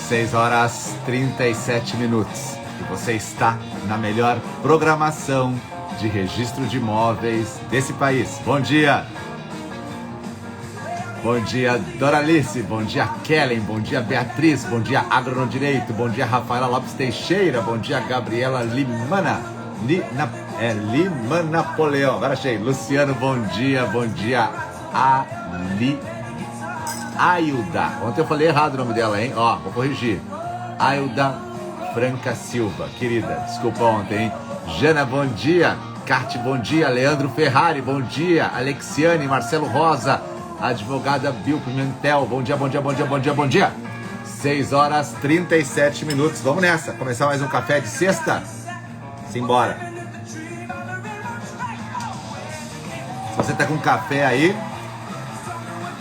6h37. E você está na melhor programação de registro de imóveis desse país. Bom dia! Bom dia, Doralice. Bom dia, Kellen. Bom dia, Beatriz. Bom dia, Agronodireito. Bom dia, Rafaela Lopes Teixeira. Bom dia, Gabriela Limana. Lima Napoleão. Agora achei. Luciano, bom dia. Bom dia, Ailda. Ontem eu falei errado o nome dela, hein? Ó, vou corrigir. Ailda Franca Silva. Querida, desculpa ontem, hein? Jana, bom dia. Cate, bom dia. Leandro Ferrari, bom dia. Alexiane, Marcelo Rosa. Advogada Bill Pimentel, bom dia, bom dia, bom dia, bom dia, bom dia. 6h37. Vamos nessa, começar mais um café de sexta? Simbora. Se você tá com café aí,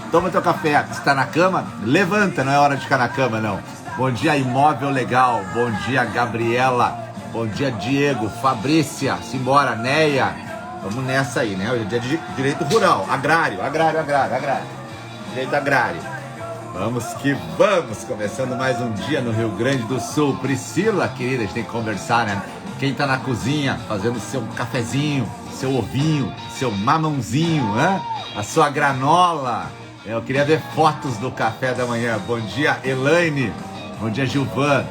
toma teu café. Se tá na cama, levanta, não é hora de ficar na cama, não. Bom dia, Imóvel Legal, bom dia, Gabriela, bom dia, Diego, Fabrícia, simbora, Neia. Vamos nessa aí, né? Hoje é dia de direito rural, agrário. Direito agrário. Vamos que vamos, começando mais um dia no Rio Grande do Sul. Priscila, querida, a gente tem que conversar, né? Quem tá na cozinha, fazendo seu cafezinho, seu ovinho, seu mamãozinho, né? A sua granola. Eu queria ver fotos do café da manhã. Bom dia, Elaine. Bom dia, Gilvan.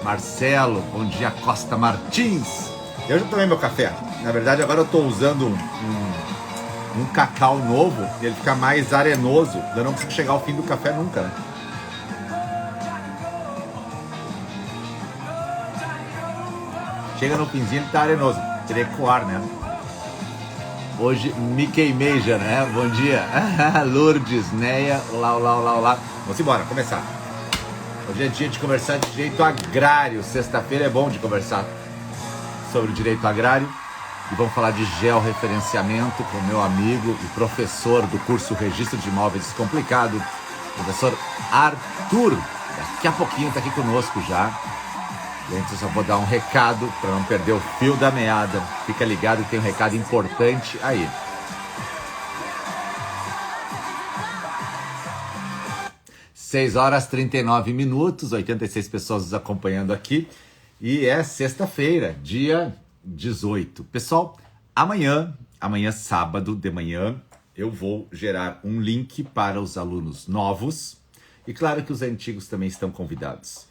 Marcelo. Bom dia, Costa Martins. Eu já tomei meu café. Na verdade, agora eu estou usando um cacau novo e ele fica mais arenoso. Eu não consigo chegar ao fim do café nunca, né? Chega no finzinho, ele tá arenoso. Teria que coar, né? Hoje me queimei já, né? Bom dia. Lourdes, Neia, olá. Vamos embora, começar. Hoje é dia de conversar de direito agrário. Sexta-feira é bom de conversar sobre o direito agrário. E vamos falar de georreferenciamento com meu amigo e professor do curso Registro de Imóveis Descomplicado, professor Arthur. Daqui a pouquinho está aqui conosco já. E antes eu só vou dar um recado para não perder o fio da meada. Fica ligado que tem um recado importante aí. Seis horas 39 minutos, 86 pessoas nos acompanhando aqui. E é sexta-feira, dia 18. Pessoal, amanhã sábado de manhã, eu vou gerar um link para os alunos novos. E claro que os antigos também estão convidados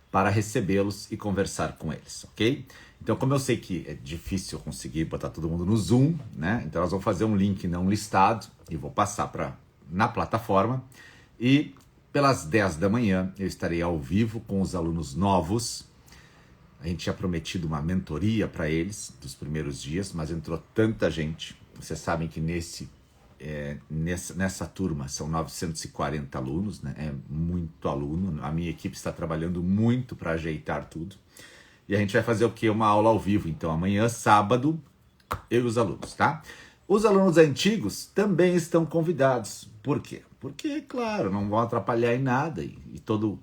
para recebê-los e conversar com eles, ok? Então, como eu sei que é difícil conseguir botar todo mundo no Zoom, né? Então, nós vamos fazer um link não listado e vou passar na plataforma. E pelas 10 da manhã, eu estarei ao vivo com os alunos novos. A gente tinha prometido uma mentoria para eles dos primeiros dias, mas entrou tanta gente. Vocês sabem que nessa turma são 940 alunos, né? É muito aluno. A minha equipe está trabalhando muito para ajeitar tudo. E a gente vai fazer o quê? Uma aula ao vivo. Então amanhã, sábado, eu e os alunos, tá? Os alunos antigos também estão convidados. Por quê? Porque, claro, não vão atrapalhar em nada e todo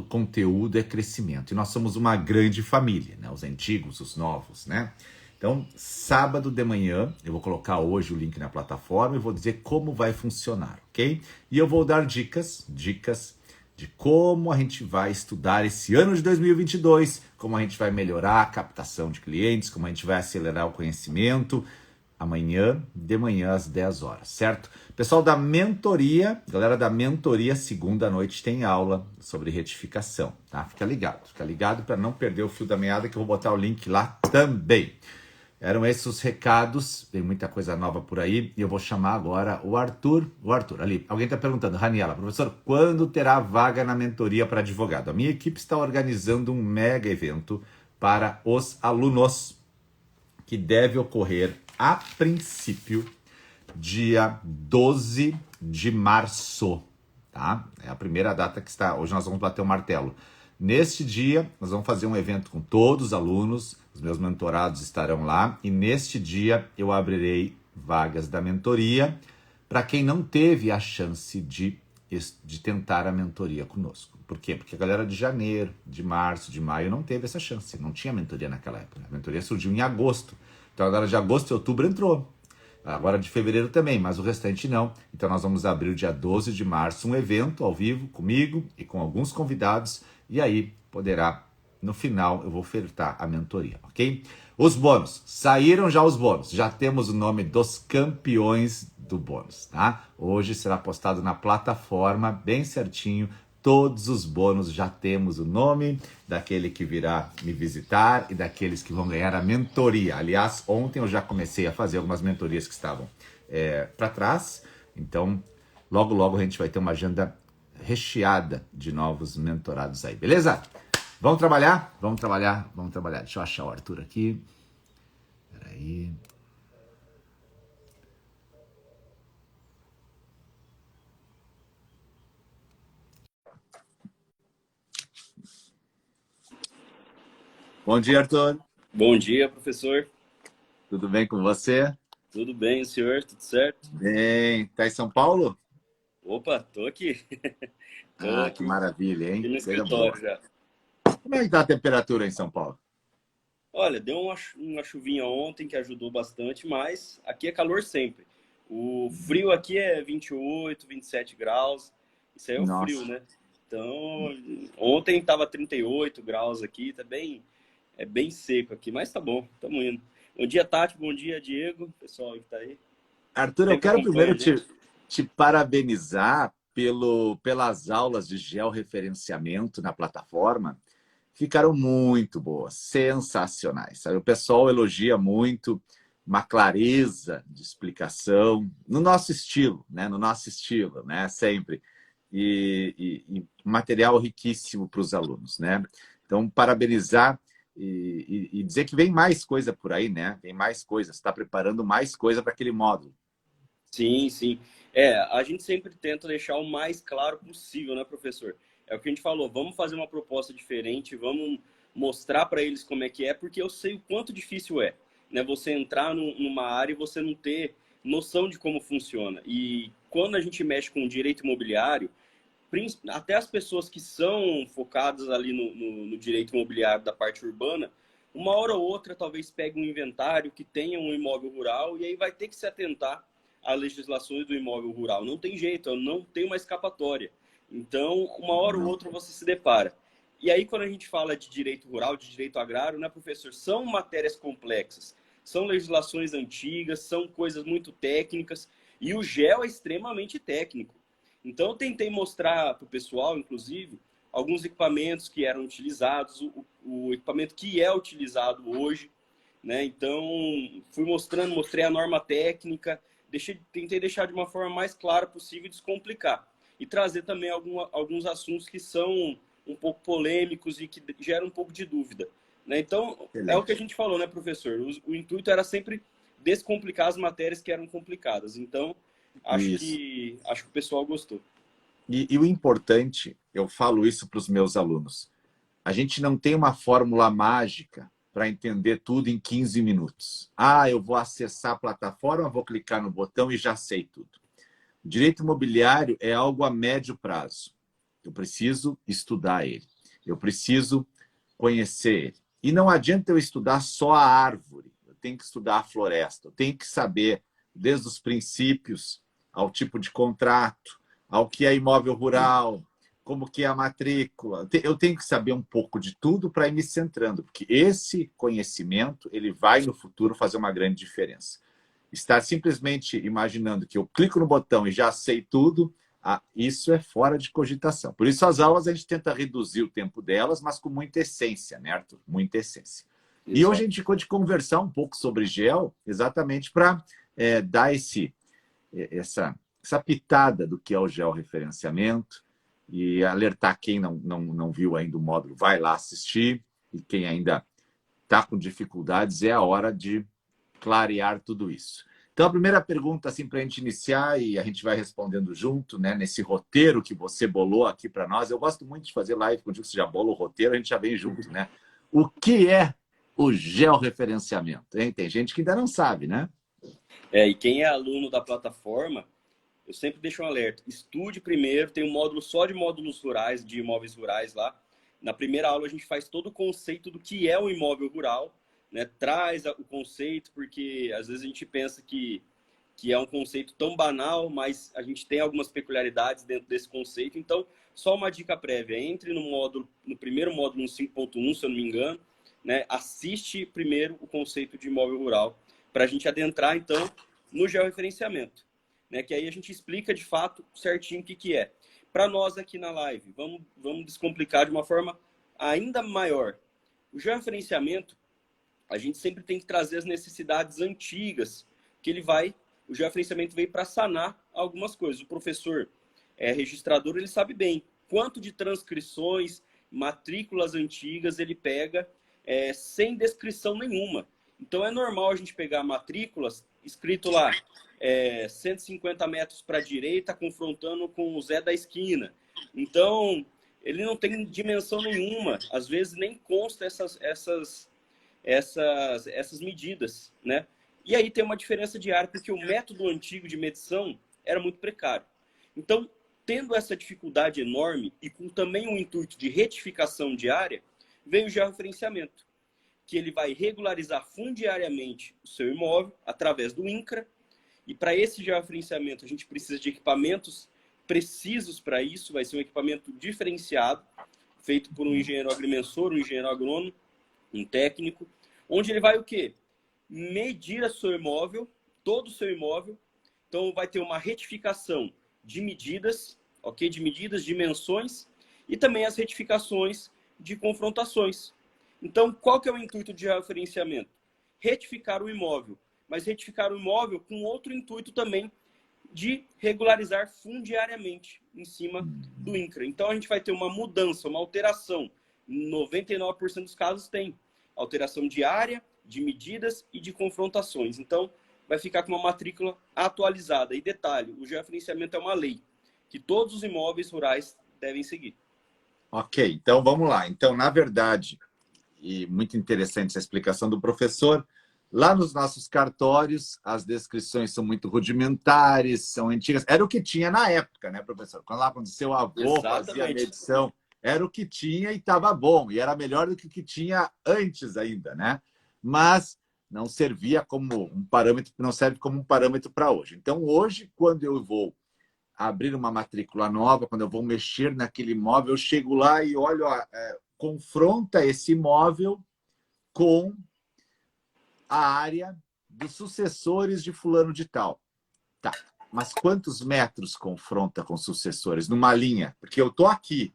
conteúdo é crescimento. E nós somos uma grande família, né? Os antigos, os novos, né? Então, sábado de manhã, eu vou colocar hoje o link na plataforma e vou dizer como vai funcionar, ok? E eu vou dar dicas de como a gente vai estudar esse ano de 2022, como a gente vai melhorar a captação de clientes, como a gente vai acelerar o conhecimento. Amanhã de manhã às 10 horas, certo? Pessoal da mentoria, galera da mentoria, segunda noite tem aula sobre retificação, tá? Fica ligado para não perder o fio da meada, que eu vou botar o link lá também. Eram esses os recados, tem muita coisa nova por aí, e eu vou chamar agora o Arthur. O Arthur, ali, alguém está perguntando, Raniela, professor, quando terá vaga na mentoria para advogado? A minha equipe está organizando um mega evento para os alunos, que deve ocorrer a princípio dia 12 de março, tá? É a primeira data que está, hoje nós vamos bater o martelo. Neste dia, nós vamos fazer um evento com todos os alunos, os meus mentorados estarão lá, e neste dia eu abrirei vagas da mentoria para quem não teve a chance de tentar a mentoria conosco. Por quê? Porque a galera de janeiro, de março, de maio não teve essa chance, não tinha mentoria naquela época. A mentoria surgiu em agosto, então agora de agosto e outubro entrou. Agora de fevereiro também, mas o restante não. Então nós vamos abrir o dia 12 de março um evento ao vivo comigo e com alguns convidados, E aí poderá, no final, eu vou ofertar a mentoria, ok? Os bônus. Saíram já os bônus. Já temos o nome dos campeões do bônus, tá? Hoje será postado na plataforma, bem certinho. Todos os bônus, já temos o nome daquele que virá me visitar e daqueles que vão ganhar a mentoria. Aliás, ontem eu já comecei a fazer algumas mentorias que estavam para trás. Então, logo, logo a gente vai ter uma agenda recheada de novos mentorados aí, beleza? Vamos trabalhar? Vamos trabalhar, vamos trabalhar. Deixa eu achar o Arthur aqui. Peraí. Bom dia, Arthur. Bom dia, professor. Tudo bem com você? Tudo bem, senhor? Tudo certo? Bem. Tá em São Paulo? Opa, tô aqui. Tô Ah, que aqui maravilha, hein? no Coisa boa. escritório já. Como é que tá a temperatura em São Paulo? Olha, deu uma chuvinha ontem que ajudou bastante, mas aqui é calor sempre. O frio aqui é 28, 27 graus. Isso aí é o frio, Nossa. né? Então, ontem tava 38 graus aqui, é bem seco aqui, mas tá bom, estamos indo. Bom dia, Tati, bom dia, Diego, pessoal que tá aí. Arthur, eu Sempre quero acompanha primeiro a gente. te parabenizar pelas aulas de georreferenciamento na plataforma. Ficaram muito boas, sensacionais. Sabe? O pessoal elogia muito uma clareza de explicação no nosso estilo, né? No nosso estilo, né? Sempre. E material riquíssimo para os alunos, né? Então, parabenizar e dizer que vem mais coisa por aí, né? Vem mais coisa, está preparando mais coisa para aquele módulo. Sim, sim. É, a gente sempre tenta deixar o mais claro possível, né, professor? É o que a gente falou, vamos fazer uma proposta diferente, vamos mostrar para eles como é que é, porque eu sei o quanto difícil é, né? Você entrar numa área e você não ter noção de como funciona. E quando a gente mexe com direito imobiliário, até as pessoas que são focadas ali no direito imobiliário da parte urbana, uma hora ou outra talvez pegue um inventário que tenha um imóvel rural e aí vai ter que se atentar às legislações do imóvel rural. Não tem jeito, eu não tenho uma escapatória. Então, uma hora ou Não. outra você se depara. E aí, quando a gente fala de direito rural, de direito agrário, né, professor? São matérias complexas, são legislações antigas, são coisas muito técnicas, e o GEL é extremamente técnico. Então, eu tentei mostrar para o pessoal, inclusive, alguns equipamentos que eram utilizados, o equipamento que é utilizado hoje, né? Então, fui mostrando, mostrei a norma técnica, tentei deixar de uma forma mais clara possível e descomplicar. E trazer também alguns assuntos que são um pouco polêmicos e que geram um pouco de dúvida, né? Então, é o que a Excelente. gente falou, né, professor? O intuito era sempre descomplicar as matérias que eram complicadas. Então, Isso. acho que o pessoal gostou. E o importante, eu falo isso para os meus alunos, a gente não tem uma fórmula mágica para entender tudo em 15 minutos. Ah, eu vou acessar a plataforma, vou clicar no botão e já sei tudo. O direito imobiliário é algo a médio prazo. Eu preciso estudar ele. Eu preciso conhecer ele. E não adianta eu estudar só a árvore. Eu tenho que estudar a floresta. Eu tenho que saber desde os princípios ao tipo de contrato, ao que é imóvel rural, como que é a matrícula. Eu tenho que saber um pouco de tudo para ir me centrando, porque esse conhecimento ele vai no futuro fazer uma grande diferença. Estar simplesmente imaginando que eu clico no botão e já sei tudo, isso é fora de cogitação. Por isso, as aulas a gente tenta reduzir o tempo delas, mas com muita essência, né, Arthur? Muita essência. E hoje a Exato. gente ficou de conversar um pouco sobre gel, exatamente para dar essa pitada do que é o georreferenciamento e alertar quem não viu ainda o módulo, vai lá assistir, e quem ainda está com dificuldades, é a hora de clarear tudo isso. Então, a primeira pergunta, assim, para a gente iniciar, e a gente vai respondendo junto, né, nesse roteiro que você bolou aqui para nós. Eu gosto muito de fazer live contigo, você já bola o roteiro, a gente já vem junto, né? O que é o georreferenciamento? Hein? Tem gente que ainda não sabe, né? E quem é aluno da plataforma, eu sempre deixo um alerta. Estude primeiro, tem um módulo só de módulos rurais, de imóveis rurais lá. Na primeira aula a gente faz todo o conceito do que é um imóvel rural, né? Traz o conceito, porque às vezes a gente pensa que que é um conceito tão banal, mas a gente tem algumas peculiaridades dentro desse conceito. Então, só uma dica prévia, entre no primeiro módulo, no 5.1, se eu não me engano, né, assiste primeiro o conceito de imóvel rural, para a gente adentrar, então, no georreferenciamento, né, que aí a gente explica, de fato, certinho o que é. Para nós aqui na live, vamos descomplicar de uma forma ainda maior. O georreferenciamento, a gente sempre tem que trazer as necessidades antigas, que o georreferenciamento veio para sanar algumas coisas. O professor registrador, ele sabe bem quanto de transcrições, matrículas antigas ele pega sem descrição nenhuma. Então, é normal a gente pegar matrículas escrito lá 150 metros para a direita, confrontando com o Zé da esquina. Então, ele não tem dimensão nenhuma. Às vezes, nem consta essas medidas, né? E aí tem uma diferença de área, porque o método antigo de medição era muito precário. Então, tendo essa dificuldade enorme e com também um intuito de retificação de área, veio o georreferenciamento, que ele vai regularizar fundiariamente o seu imóvel através do INCRA. E para esse georreferenciamento, a gente precisa de equipamentos precisos para isso. Vai ser um equipamento diferenciado, feito por um engenheiro agrimensor, um engenheiro agrônomo, um técnico, onde ele vai o quê? Medir o seu imóvel, todo o seu imóvel. Então, vai ter uma retificação de medidas, ok? De medidas, dimensões, e também as retificações de confrontações. Então, qual que é o intuito de georreferenciamento? Retificar o imóvel, mas retificar o imóvel com outro intuito também de regularizar fundiariamente em cima do INCRA. Então, a gente vai ter uma mudança, uma alteração. 99% dos casos tem alteração de área, de medidas e de confrontações. Então, vai ficar com uma matrícula atualizada. E detalhe, o georreferenciamento é uma lei que todos os imóveis rurais devem seguir. Ok, então vamos lá. Então, na verdade, e muito interessante essa explicação do professor, lá nos nossos cartórios, as descrições são muito rudimentares, são antigas. Era o que tinha na época, né, professor? Quando seu avô fazia a medição, era o que tinha e estava bom. E era melhor do que o que tinha antes ainda, né? Mas não servia como um parâmetro, não serve como um parâmetro para hoje. Então, hoje, quando eu vou abrir uma matrícula nova, quando eu vou mexer naquele imóvel, eu chego lá e olho, confronta esse imóvel com a área dos sucessores de fulano de tal. Tá, mas quantos metros confronta com sucessores? Numa linha? Porque eu estou aqui.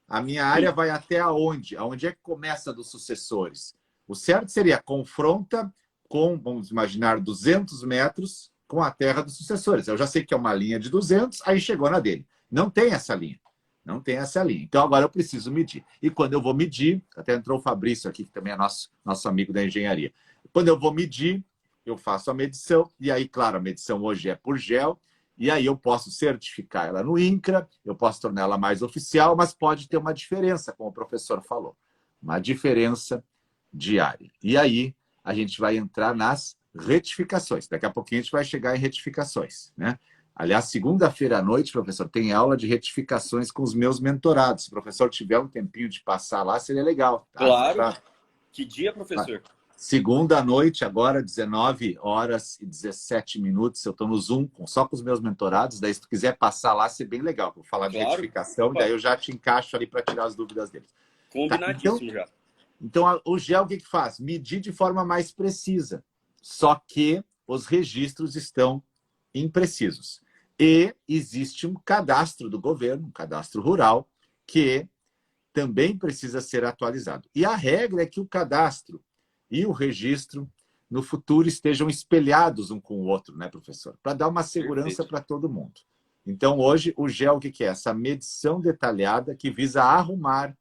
A minha área vai até aonde? Aonde é que começa dos sucessores? O certo seria confronta com, vamos imaginar, 200 metros com a terra dos sucessores. Eu já sei que é uma linha de 200, aí chegou na dele. Não tem essa linha. Não tem essa linha. Então, agora eu preciso medir. E quando eu vou medir, até entrou o Fabrício aqui, que também é nosso amigo da engenharia. Quando eu vou medir, eu faço a medição. E aí, claro, a medição hoje é por gel. E aí eu posso certificar ela no INCRA, eu posso tornar ela mais oficial, mas pode ter uma diferença, como o professor falou. Uma diferença de área. E aí a gente vai entrar nas retificações. Daqui a pouquinho a gente vai chegar em retificações, né? Aliás, segunda-feira à noite, professor, tem aula de retificações com os meus mentorados. Se o professor tiver um tempinho de passar lá, seria legal. Tá? Claro. Que dia, professor? Segunda à noite, agora, 19 horas e 17 minutos. Eu estou no Zoom só com os meus mentorados. Daí, se tu quiser passar lá, seria bem legal. Vou falar de retificação, daí eu já te encaixo ali para tirar as dúvidas deles. Combinadíssimo já. Então, o GEL o que faz? Medir de forma mais precisa. Só que os registros estão imprecisos. E existe um cadastro do governo, um cadastro rural, que também precisa ser atualizado. E a regra é que o cadastro e o registro, no futuro, estejam espelhados um com o outro, né, professor? Para dar uma segurança para todo mundo. Então, hoje, o GEL, o que é? Essa medição detalhada que visa arrumar,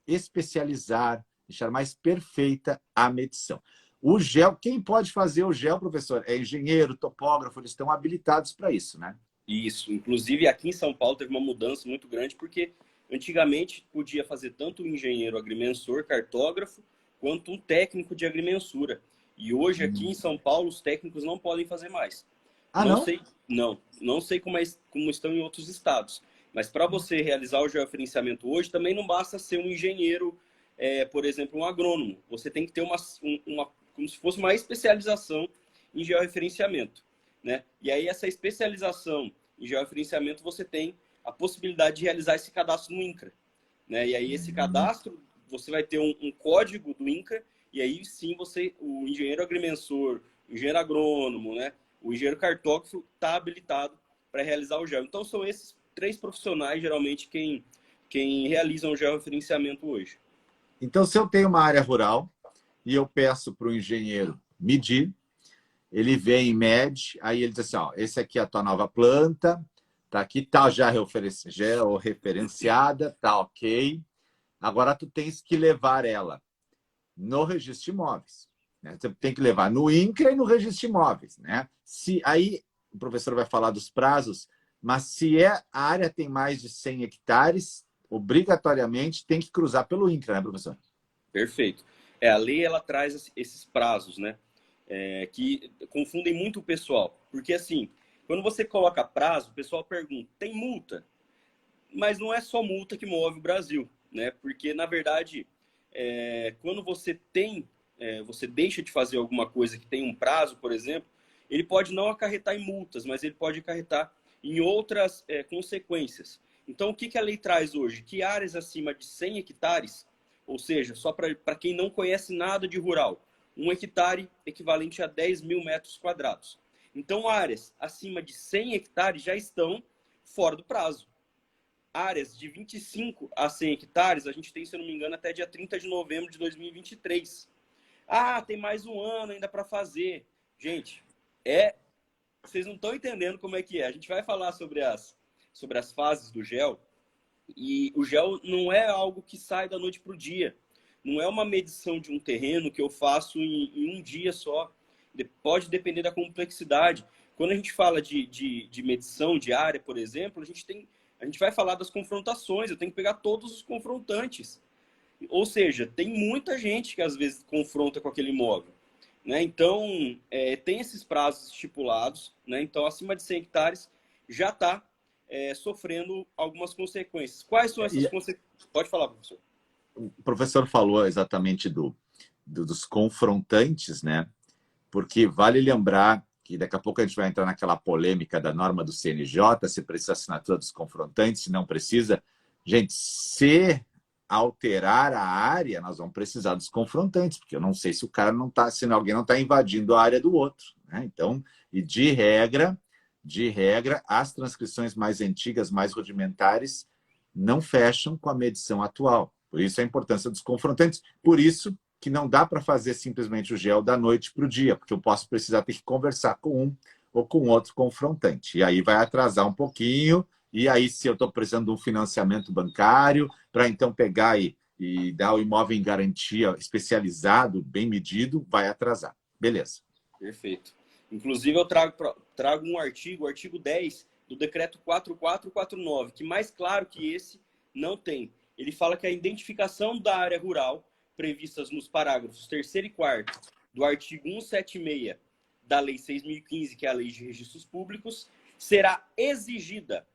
especializar, deixar mais perfeita a medição. O GEL, quem pode fazer o GEL, professor? É engenheiro, topógrafo, eles estão habilitados para isso, né? Isso. Inclusive, aqui em São Paulo teve uma mudança muito grande, porque antigamente podia fazer tanto um engenheiro agrimensor, cartógrafo, quanto um técnico de agrimensura. E hoje, aqui em São Paulo, os técnicos não podem fazer mais. Não sei como estão em outros estados. Mas para você realizar o georreferenciamento hoje, também não basta ser um engenheiro, por exemplo, um agrônomo. Você tem que ter como se fosse uma especialização em georreferenciamento. né? E aí essa especialização em georreferenciamento, você tem a possibilidade de realizar esse cadastro no INCRA, né? E aí esse cadastro, você vai ter um código do INCRA, e aí sim você, o engenheiro agrimensor, o engenheiro agrônomo, né? O engenheiro cartógrafo está habilitado para realizar o geo. Então são esses 3 profissionais, geralmente, quem realizam o georreferenciamento hoje. Então, se eu tenho uma área rural e eu peço para o engenheiro medir, ele vem e mede, aí ele diz assim, ó, esse aqui é a tua nova planta, tá aqui, tá já referenciada, tá ok. Agora tu tens que levar ela no registro de imóveis. Né? Você tem que levar no INCRA e no registro de imóveis. Né? Se, aí o professor vai falar dos prazos, mas se a área tem mais de 100 hectares, obrigatoriamente tem que cruzar pelo INCRA, né, professor? Perfeito. A lei ela traz esses prazos, né? Que confundem muito o pessoal. Porque, assim, quando você coloca prazo, o pessoal pergunta, tem multa? Mas não é só multa que move o Brasil, né? Porque, na verdade, quando você você deixa de fazer alguma coisa que tem um prazo, por exemplo, ele pode não acarretar em multas, mas ele pode acarretar em outras consequências. Então, o que a lei traz hoje? Que áreas acima de 100 hectares, ou seja, só para quem não conhece nada de rural, 1 hectare equivalente a 10 mil metros quadrados. Então, áreas acima de 100 hectares já estão fora do prazo. Áreas de 25 a 100 hectares, a gente tem, se eu não me engano, até dia 30 de novembro de 2023. Ah, tem mais um ano ainda para fazer. Gente, vocês não estão entendendo como é que é. A gente vai falar sobre as fases do GEL, e o GEL não é algo que sai da noite para o dia. Não é uma medição de um terreno que eu faço em um dia só. Pode depender da complexidade. Quando a gente fala de medição de área, por exemplo, a gente vai falar das confrontações. Eu tenho que pegar todos os confrontantes. Ou seja, tem muita gente que às vezes confronta com aquele imóvel. Né? Então, tem esses prazos estipulados. Né? Então, acima de 100 hectares já está sofrendo algumas consequências. Quais são essas consequências? Pode falar, professor. O professor falou exatamente dos confrontantes, né? Porque vale lembrar que daqui a pouco a gente vai entrar naquela polêmica da norma do CNJ, se precisa assinatura dos confrontantes, se não precisa. Gente, se alterar a área, nós vamos precisar dos confrontantes, porque eu não sei se o cara não está, se alguém não está invadindo a área do outro. Né? Então, e de regra, as transcrições mais antigas, mais rudimentares, não fecham com a medição atual. Por isso a importância dos confrontantes. Por isso que não dá para fazer simplesmente o GEL da noite para o dia, porque eu posso precisar ter que conversar com um ou com outro confrontante. E aí vai atrasar um pouquinho, e aí se eu estou precisando de um financiamento bancário, para então pegar e dar o imóvel em garantia especializado, bem medido, vai atrasar. Beleza. Perfeito. Inclusive, eu trago um artigo, o artigo 10 do decreto 4449, que mais claro que esse não tem. Ele fala que a identificação da área rural, previstas nos parágrafos 3º e 4º do artigo 176 da Lei 6.015, que é a Lei de Registros Públicos, será exigida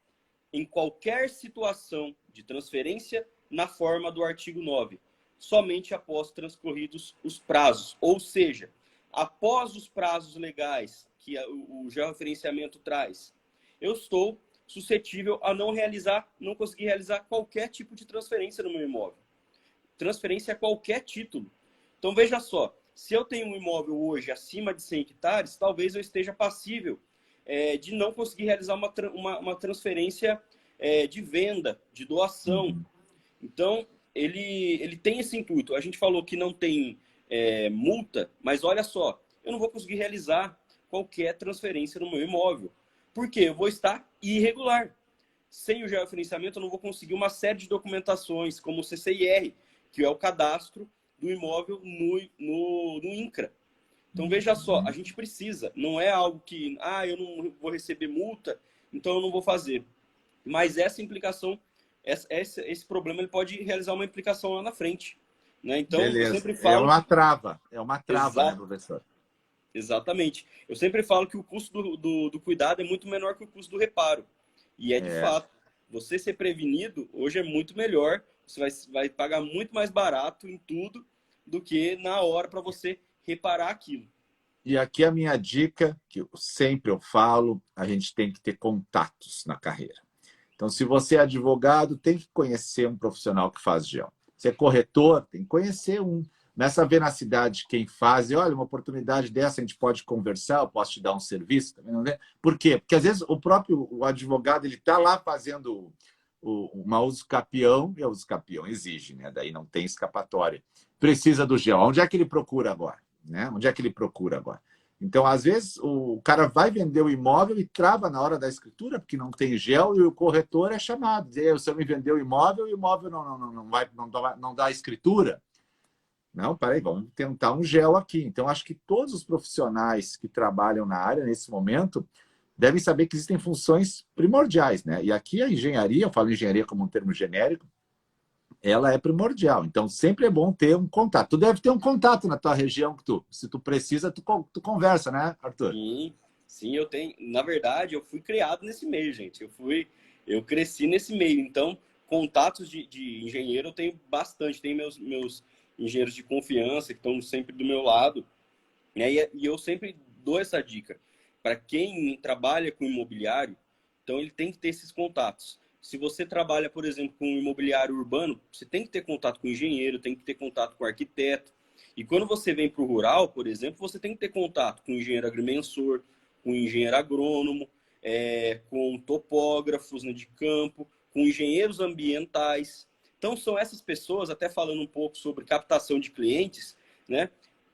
em qualquer situação de transferência na forma do artigo 9, somente após transcorridos os prazos. Ou seja, após os prazos legais que o georreferenciamento traz, eu estou suscetível a não conseguir realizar qualquer tipo de transferência no meu imóvel. Transferência a qualquer título. Então, veja só, se eu tenho um imóvel hoje acima de 100 hectares, talvez eu esteja passível de não conseguir realizar uma transferência de venda, de doação. Então, ele tem esse intuito. A gente falou que não tem multa, mas olha só, eu não vou conseguir realizar qualquer transferência no meu imóvel. Por quê? Eu vou estar irregular. Sem o georreferenciamento, eu não vou conseguir uma série de documentações, como o CCIR, que é o cadastro do imóvel no INCRA. Então, veja só, a gente precisa. Não é algo que, eu não vou receber multa, então eu não vou fazer. Mas essa implicação, esse problema, ele pode realizar uma implicação lá na frente. Né? Então, beleza. Eu sempre falo... É uma trava, né, professor? Exatamente. Eu sempre falo que o custo do cuidado é muito menor que o custo do reparo. E de fato. Você ser prevenido hoje é muito melhor. Você vai pagar muito mais barato em tudo do que na hora para você reparar aquilo. E aqui a minha dica, que eu sempre falo, a gente tem que ter contatos na carreira. Então, se você é advogado, tem que conhecer um profissional que faz gel. Se é corretor, tem que conhecer um. Nessa ver na cidade quem faz, e olha, uma oportunidade dessa, a gente pode conversar, eu posso te dar um serviço. Também, não é? Por quê? Porque às vezes o advogado ele está lá fazendo uma uso capião, e a uso capião exige, né? Daí não tem escapatória. Precisa do gel. Onde é que ele procura agora? Né? Onde é que ele procura agora? Então, às vezes, o cara vai vender o imóvel e trava na hora da escritura, porque não tem gel, e o corretor é chamado. Dizer, você me vendeu o imóvel e o imóvel não dá escritura. Não, peraí, vamos tentar um gel aqui. Então, acho que todos os profissionais que trabalham na área nesse momento devem saber que existem funções primordiais, né? E aqui a engenharia, eu falo engenharia como um termo genérico, ela é primordial. Então, sempre é bom ter um contato. Tu deve ter um contato na tua região que se tu precisa, tu conversa, né, Arthur? Sim, sim, eu tenho. Na verdade, eu fui criado nesse meio, gente. Eu cresci nesse meio. Então, contatos de engenheiro eu tenho bastante. Tenho meus engenheiros de confiança que estão sempre do meu lado. Né? E eu sempre dou essa dica. Para quem trabalha com imobiliário, então ele tem que ter esses contatos. Se você trabalha, por exemplo, com imobiliário urbano, você tem que ter contato com o engenheiro, tem que ter contato com o arquiteto. E quando você vem para o rural, por exemplo, você tem que ter contato com o engenheiro agrimensor, com o engenheiro agrônomo, com topógrafos, né, de campo, com engenheiros ambientais. Então, são essas pessoas, até falando um pouco sobre captação de clientes, né?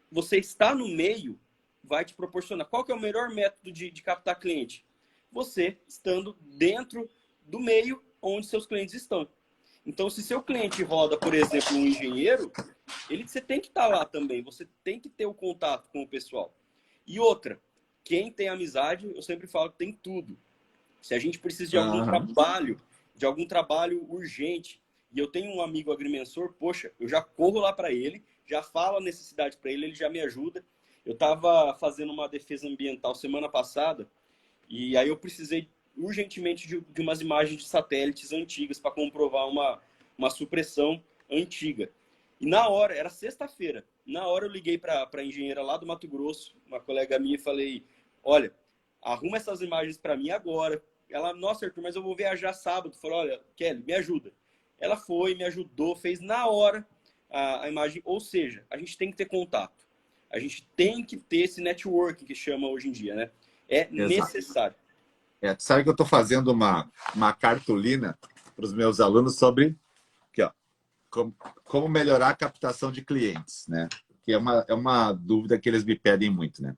Você está no meio vai te proporcionar. Qual que é o melhor método de captar cliente? Você estando dentro do meio onde seus clientes estão. Então, se seu cliente roda, por exemplo, um engenheiro, você tem que estar lá também. Você tem que ter o contato com o pessoal. E outra, quem tem amizade, eu sempre falo que tem tudo. Se a gente precisa de algum trabalho urgente, e eu tenho um amigo agrimensor, poxa, eu já corro lá para ele, já falo a necessidade para ele, ele já me ajuda. Eu estava fazendo uma defesa ambiental semana passada, e aí eu precisei urgentemente de umas imagens de satélites antigas para comprovar uma supressão antiga. E na hora, era sexta-feira, na hora eu liguei para a engenheira lá do Mato Grosso, uma colega minha, e falei, olha, arruma essas imagens para mim agora. Ela, nossa, Arthur, mas eu vou viajar sábado. Falou, olha, Kelly, me ajuda. Ela foi, me ajudou, fez na hora a imagem. Ou seja, a gente tem que ter contato. A gente tem que ter esse networking que chama hoje em dia, né? É Exato. necessário. Tu sabe que eu estou fazendo uma cartolina para os meus alunos sobre aqui, ó, como melhorar a captação de clientes, né? Que é uma dúvida que eles me pedem muito, né?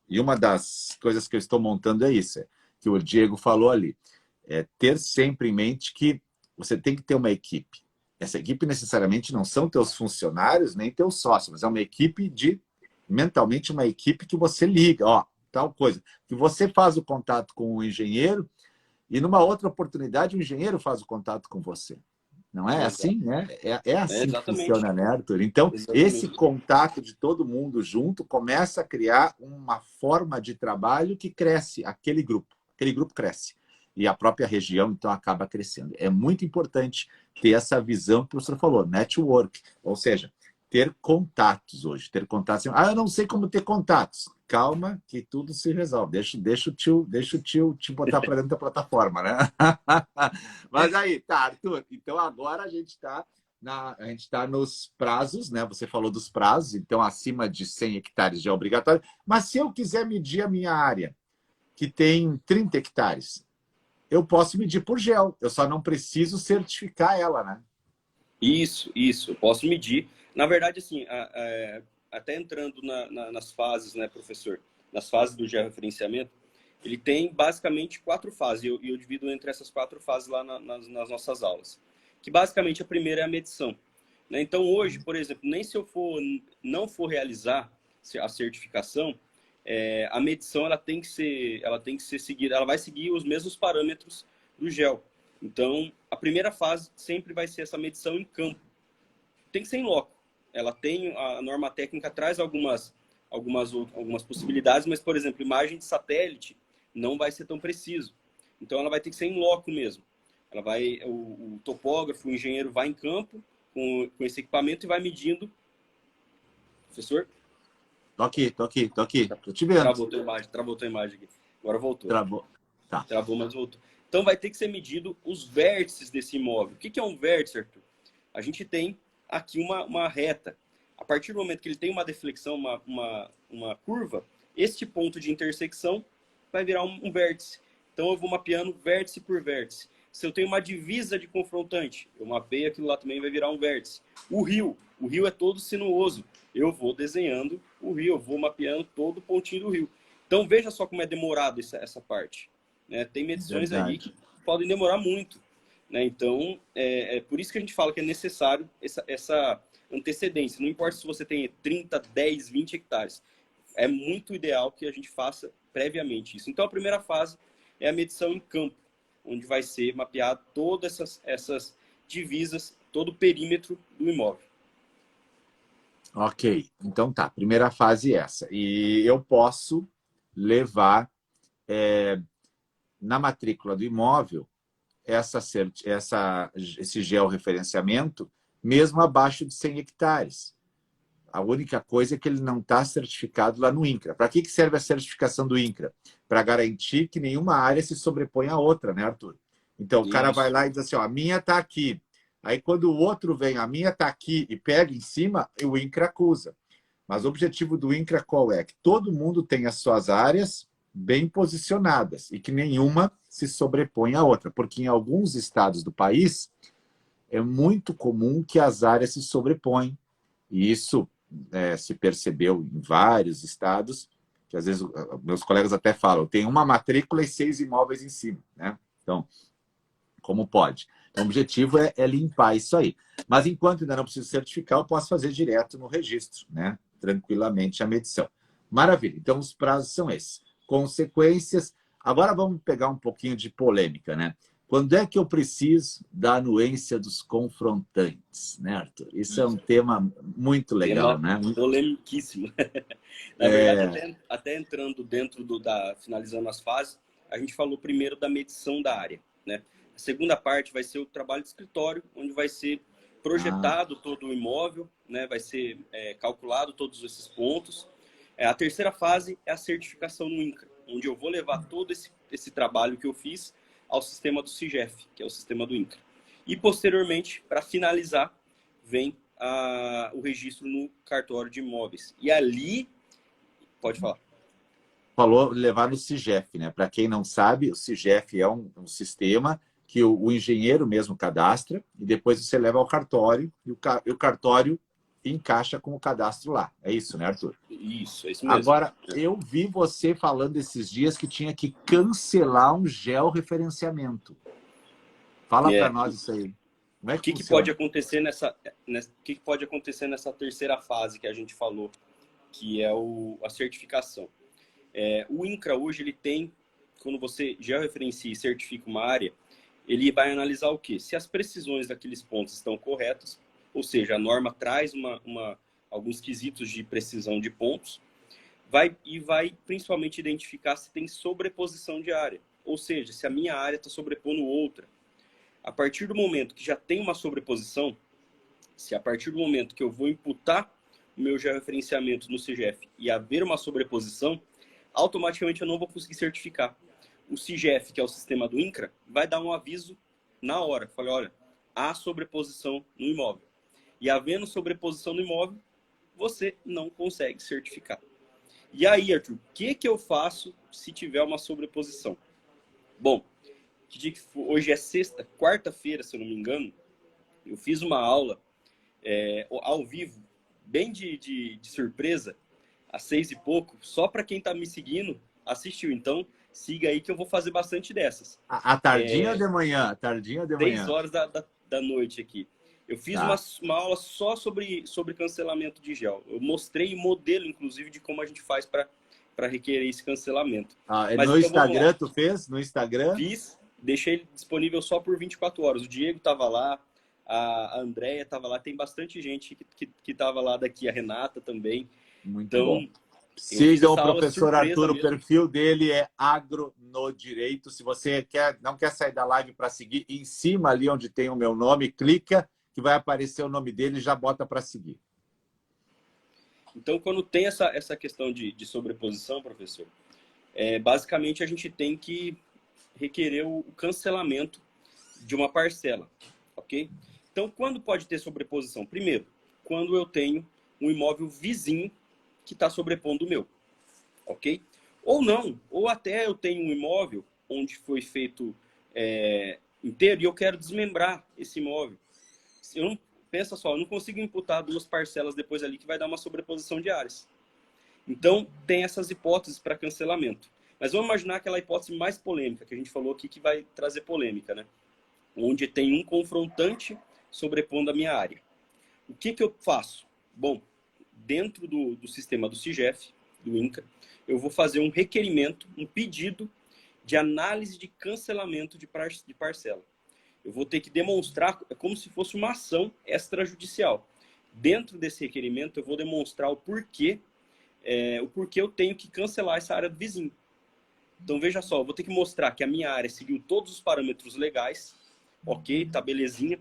E uma das coisas que eu estou montando é isso, que o Diego falou ali. É ter sempre em mente que você tem que ter uma equipe. Essa equipe necessariamente não são teus funcionários nem teus sócios, mas é uma equipe mentalmente uma equipe que você liga, ó, tal coisa. Que você faz o contato com o engenheiro e numa outra oportunidade o engenheiro faz o contato com você. Não é assim, né? É assim que Exatamente. funciona, né, Arthur? Então, esse Exatamente. contato de todo mundo junto começa a criar uma forma de trabalho que cresce aquele grupo cresce. E a própria região, então, acaba crescendo. É muito importante ter essa visão que o professor falou, network, ou seja, ter contatos hoje, ter contatos. Eu não sei como ter contatos. Calma, que tudo se resolve. Deixa o tio te botar para dentro da plataforma, né? Mas aí, tá, Arthur. Então agora a gente está nos prazos, né? Você falou dos prazos, então acima de 100 hectares já é obrigatório. Mas se eu quiser medir a minha área, que tem 30 hectares, eu posso medir por gel. Eu só não preciso certificar ela, né? Isso. Eu posso medir. Na verdade, assim, até entrando nas fases, né, professor? Nas fases do georreferenciamento, ele tem basicamente 4 fases. E eu divido entre essas 4 fases lá nas nossas aulas. Que basicamente a primeira é a medição. Né? Então, hoje, por exemplo, nem se eu não for realizar a certificação, a medição ela tem que ser seguida, ela vai seguir os mesmos parâmetros do gel. Então, a primeira fase sempre vai ser essa medição em campo. Tem que ser em loco. Ela tem, a norma técnica traz algumas possibilidades, mas, por exemplo, imagem de satélite não vai ser tão preciso. Então, ela vai ter que ser em loco mesmo. O topógrafo, o engenheiro vai em campo com esse equipamento e vai medindo. Professor? Tô aqui. Tô te vendo. Travou tua imagem aqui. Agora voltou. Travou. Tá. Travou, mas voltou. Então vai ter que ser medido os vértices desse imóvel. O que é um vértice, Arthur? A gente tem aqui uma reta. A partir do momento que ele tem uma deflexão, uma curva, este ponto de intersecção vai virar um vértice. Então eu vou mapeando vértice por vértice. Se eu tenho uma divisa de confrontante, eu mapeio aquilo lá também, vai virar um vértice. O rio é todo sinuoso. Eu vou desenhando o rio, eu vou mapeando todo o pontinho do rio. Então veja só como é demorado essa parte. Né? Tem medições aí que podem demorar muito. Né? Então, é por isso que a gente fala que é necessário essa antecedência. Não importa se você tem 30, 10, 20 hectares. É muito ideal que a gente faça previamente isso. Então, a primeira fase é a medição em campo, onde vai ser mapeado todas essas divisas, todo o perímetro do imóvel. Ok, então tá. Primeira fase é essa. E eu posso levar na matrícula do imóvel esse georreferenciamento mesmo abaixo de 100 hectares. A única coisa é que ele não está certificado lá no INCRA. Para que serve a certificação do INCRA? Para garantir que nenhuma área se sobrepõe à outra, né, Arthur? Então, o cara vai lá e diz assim, ó, a minha está aqui. Aí, quando o outro vem, a minha está aqui e pega em cima, o INCRA acusa. Mas o objetivo do INCRA qual é? Que todo mundo tenha as suas áreas bem posicionadas e que nenhuma se sobrepõe à outra. Porque em alguns estados do país é muito comum que as áreas se sobrepõem. E isso se percebeu em vários estados, que às vezes meus colegas até falam, tem uma matrícula e 6 imóveis em cima. Né? Então, como pode? Então, o objetivo é limpar isso aí. Mas enquanto ainda não preciso certificar, eu posso fazer direto no registro, né? Tranquilamente a medição. Maravilha. Então, os prazos são esses. Consequências. Agora vamos pegar um pouquinho de polêmica, né? Quando é que eu preciso da anuência dos confrontantes, né, Arthur? Isso é um tema muito legal, né? Polemiquíssimo. Na verdade, até entrando dentro finalizando as fases, a gente falou primeiro da medição da área, né? A segunda parte vai ser o trabalho de escritório, onde vai ser projetado todo o imóvel, né? Vai ser calculado todos esses pontos. A terceira fase é a certificação no INCRA, onde eu vou levar todo esse trabalho que eu fiz ao sistema do CIGEF, que é o sistema do INCRA. E, posteriormente, para finalizar, vem o registro no cartório de imóveis. E ali, pode falar. Falou levar no CIGEF, né? Para quem não sabe, o CIGEF é um sistema que o engenheiro mesmo cadastra e depois você leva ao cartório e o cartório encaixa com o cadastro lá. É isso, né, Arthur? Isso, é isso mesmo. Agora, eu vi você falando esses dias que tinha que cancelar um georreferenciamento. Fala para nós isso aí. Como é que que pode acontecer que pode acontecer nessa terceira fase que a gente falou, que é a certificação? O INCRA hoje, ele tem, quando você georreferencia e certifica uma área, ele vai analisar o quê? Se as precisões daqueles pontos estão corretas, ou seja, a norma traz alguns quesitos de precisão de pontos, vai principalmente identificar se tem sobreposição de área, ou seja, se a minha área está sobrepondo outra. A partir do momento que já tem uma sobreposição, se a partir do momento que eu vou imputar o meu georreferenciamento no CIGEF e haver uma sobreposição, automaticamente eu não vou conseguir certificar. O CIGEF, que é o sistema do INCRA, vai dar um aviso na hora. Falei, olha, há sobreposição no imóvel. E havendo sobreposição no imóvel, você não consegue certificar. E aí, Arthur, o que eu faço se tiver uma sobreposição? Bom, que dia que hoje é quarta-feira, se eu não me engano, eu fiz uma aula ao vivo, bem de surpresa, às 6 e pouco, só para quem está me seguindo, assistiu. Então, siga aí que eu vou fazer bastante dessas. A tardinha ou de manhã? Tardinha ou de manhã? 6 horas da noite aqui. Eu fiz uma aula só sobre cancelamento de gel. Eu mostrei modelo, inclusive, de como a gente faz para requerer esse cancelamento. Mas, no então, Instagram, tu fez? No Instagram? Fiz, deixei ele disponível só por 24 horas. O Diego estava lá, a Andréia estava lá, tem bastante gente que estava lá daqui, a Renata também. Muito bom. Sigam o professor Arthur, o perfil dele é Agro no Direito. Se você não quer sair da live para seguir, em cima ali onde tem o meu nome, clica que vai aparecer o nome dele e já bota para seguir. Então, quando tem essa questão de sobreposição, professor, basicamente a gente tem que requerer o cancelamento de uma parcela, ok? Então, quando pode ter sobreposição? Primeiro, quando eu tenho um imóvel vizinho que está sobrepondo o meu, ok? Ou não, ou até eu tenho um imóvel onde foi feito inteiro e eu quero desmembrar esse imóvel. Eu não, pensa só, eu não consigo imputar duas parcelas depois ali que vai dar uma sobreposição de áreas. Então, tem essas hipóteses para cancelamento. Mas vamos imaginar aquela hipótese mais polêmica, que a gente falou aqui que vai trazer polêmica, né? Onde tem um confrontante sobrepondo a minha área. O que eu faço? Bom, dentro do sistema do CIGEF, do INCRA, eu vou fazer um requerimento, um pedido de análise de cancelamento de parcela. Eu vou ter que demonstrar, como se fosse uma ação extrajudicial. Dentro desse requerimento, eu vou demonstrar o porquê eu tenho que cancelar essa área do vizinho. Então, veja só, eu vou ter que mostrar que a minha área seguiu todos os parâmetros legais, ok, tá belezinha.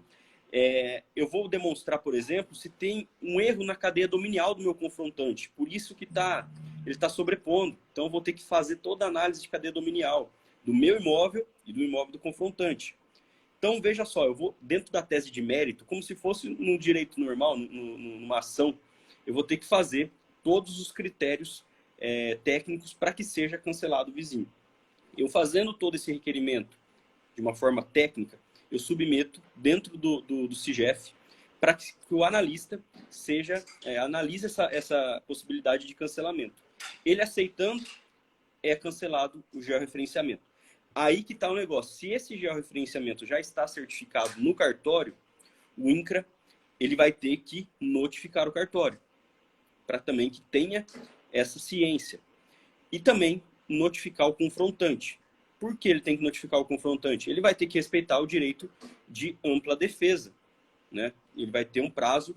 Eu vou demonstrar, por exemplo, se tem um erro na cadeia dominial do meu confrontante. Por isso que ele está sobrepondo. Então, eu vou ter que fazer toda a análise de cadeia dominial do meu imóvel e do imóvel do confrontante. Então, veja só, eu vou, dentro da tese de mérito, como se fosse no direito normal, numa ação, eu vou ter que fazer todos os critérios técnicos para que seja cancelado o vizinho. Eu fazendo todo esse requerimento de uma forma técnica, eu submeto dentro do CIGEF para que o analista analise essa possibilidade de cancelamento. Ele aceitando, é cancelado o georreferenciamento. Aí que está o negócio. Se esse georreferenciamento já está certificado no cartório, o INCRA ele vai ter que notificar o cartório, para também que tenha essa ciência. E também notificar o confrontante. Por que ele tem que notificar o confrontante? Ele vai ter que respeitar o direito de ampla defesa, né? Ele vai ter um prazo,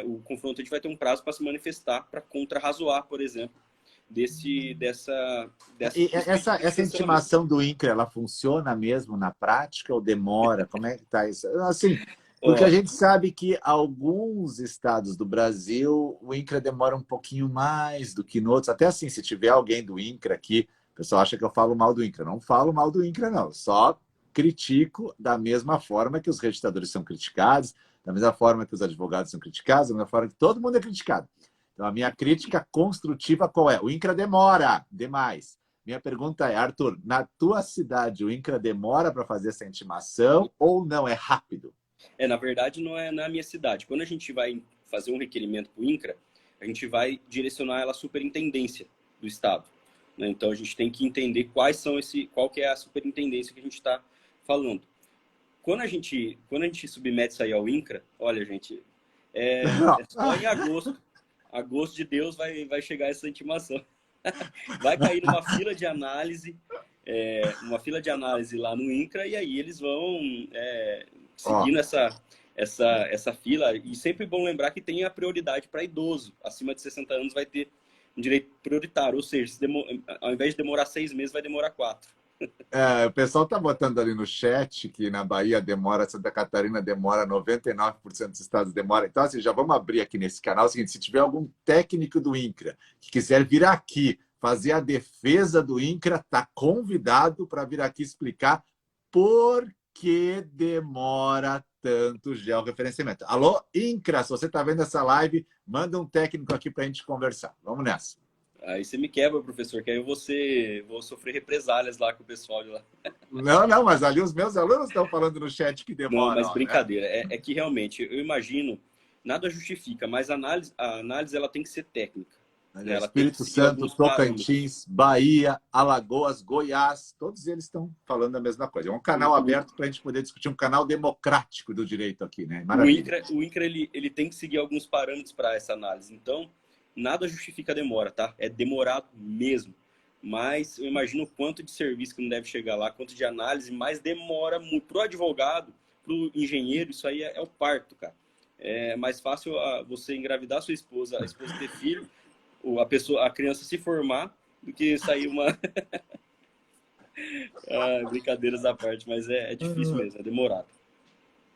o confrontante vai ter um prazo para se manifestar, para contrarrazoar, por exemplo, dessa E essa intimação do INCRA, ela funciona mesmo na prática ou demora? Como é que está isso? Assim, porque a gente sabe que alguns estados do Brasil, o INCRA demora um pouquinho mais do que em outros. Até assim, se tiver alguém do INCRA aqui, o pessoal acha que eu falo mal do INCRA. Não falo mal do INCRA, não. Só critico da mesma forma que os registradores são criticados, da mesma forma que os advogados são criticados, da mesma forma que todo mundo é criticado. Então, a minha crítica construtiva qual é? O INCRA demora demais. Minha pergunta é, Arthur, na tua cidade, o INCRA demora para fazer essa intimação ou não? É rápido? Na verdade, não é na minha cidade. Quando a gente vai fazer um requerimento para o INCRA, a gente vai direcionar ela à superintendência do Estado, né? Então, a gente tem que entender qual que é a superintendência que a gente está falando. Quando a gente submete isso aí ao INCRA, olha, gente, só em agosto. Agosto de Deus vai chegar essa intimação. Vai cair numa fila de análise, lá no INCRA, e aí eles vão seguindo essa fila. E sempre bom lembrar que tem a prioridade para idoso. Acima de 60 anos vai ter um direito prioritário. Ou seja, ao invés de demorar 6 meses, vai demorar 4. O pessoal está botando ali no chat que na Bahia demora, Santa Catarina demora, 99% dos estados demora. Então, assim, já vamos abrir aqui nesse canal. É o seguinte, se tiver algum técnico do INCRA que quiser vir aqui fazer a defesa do INCRA, está convidado para vir aqui explicar por que demora tanto o georreferenciamento. Alô, INCRA, se você está vendo essa live, manda um técnico aqui para a gente conversar. Vamos nessa. Aí você me quebra, professor, que aí eu vou sofrer represálias lá com o pessoal de lá. Não, mas ali os meus alunos estão falando no chat que demora. Não, mas brincadeira. Né? É que realmente, eu imagino, nada justifica, mas a análise ela tem que ser técnica. Né? Espírito Santo, Tocantins, Bahia, Alagoas, Goiás, todos eles estão falando a mesma coisa. É um canal aberto para a gente poder discutir, um canal democrático do direito aqui, né? Maravilha. O INCRA ele tem que seguir alguns parâmetros para essa análise. Então, nada justifica a demora, tá? É demorado mesmo. Mas eu imagino o quanto de serviço que não deve chegar lá, quanto de análise, mas demora muito. Para o advogado, para o engenheiro, isso aí é o parto, cara. É mais fácil você engravidar sua esposa, a esposa ter filho, a criança se formar, do que sair uma... brincadeiras à parte, mas é difícil mesmo, é demorado.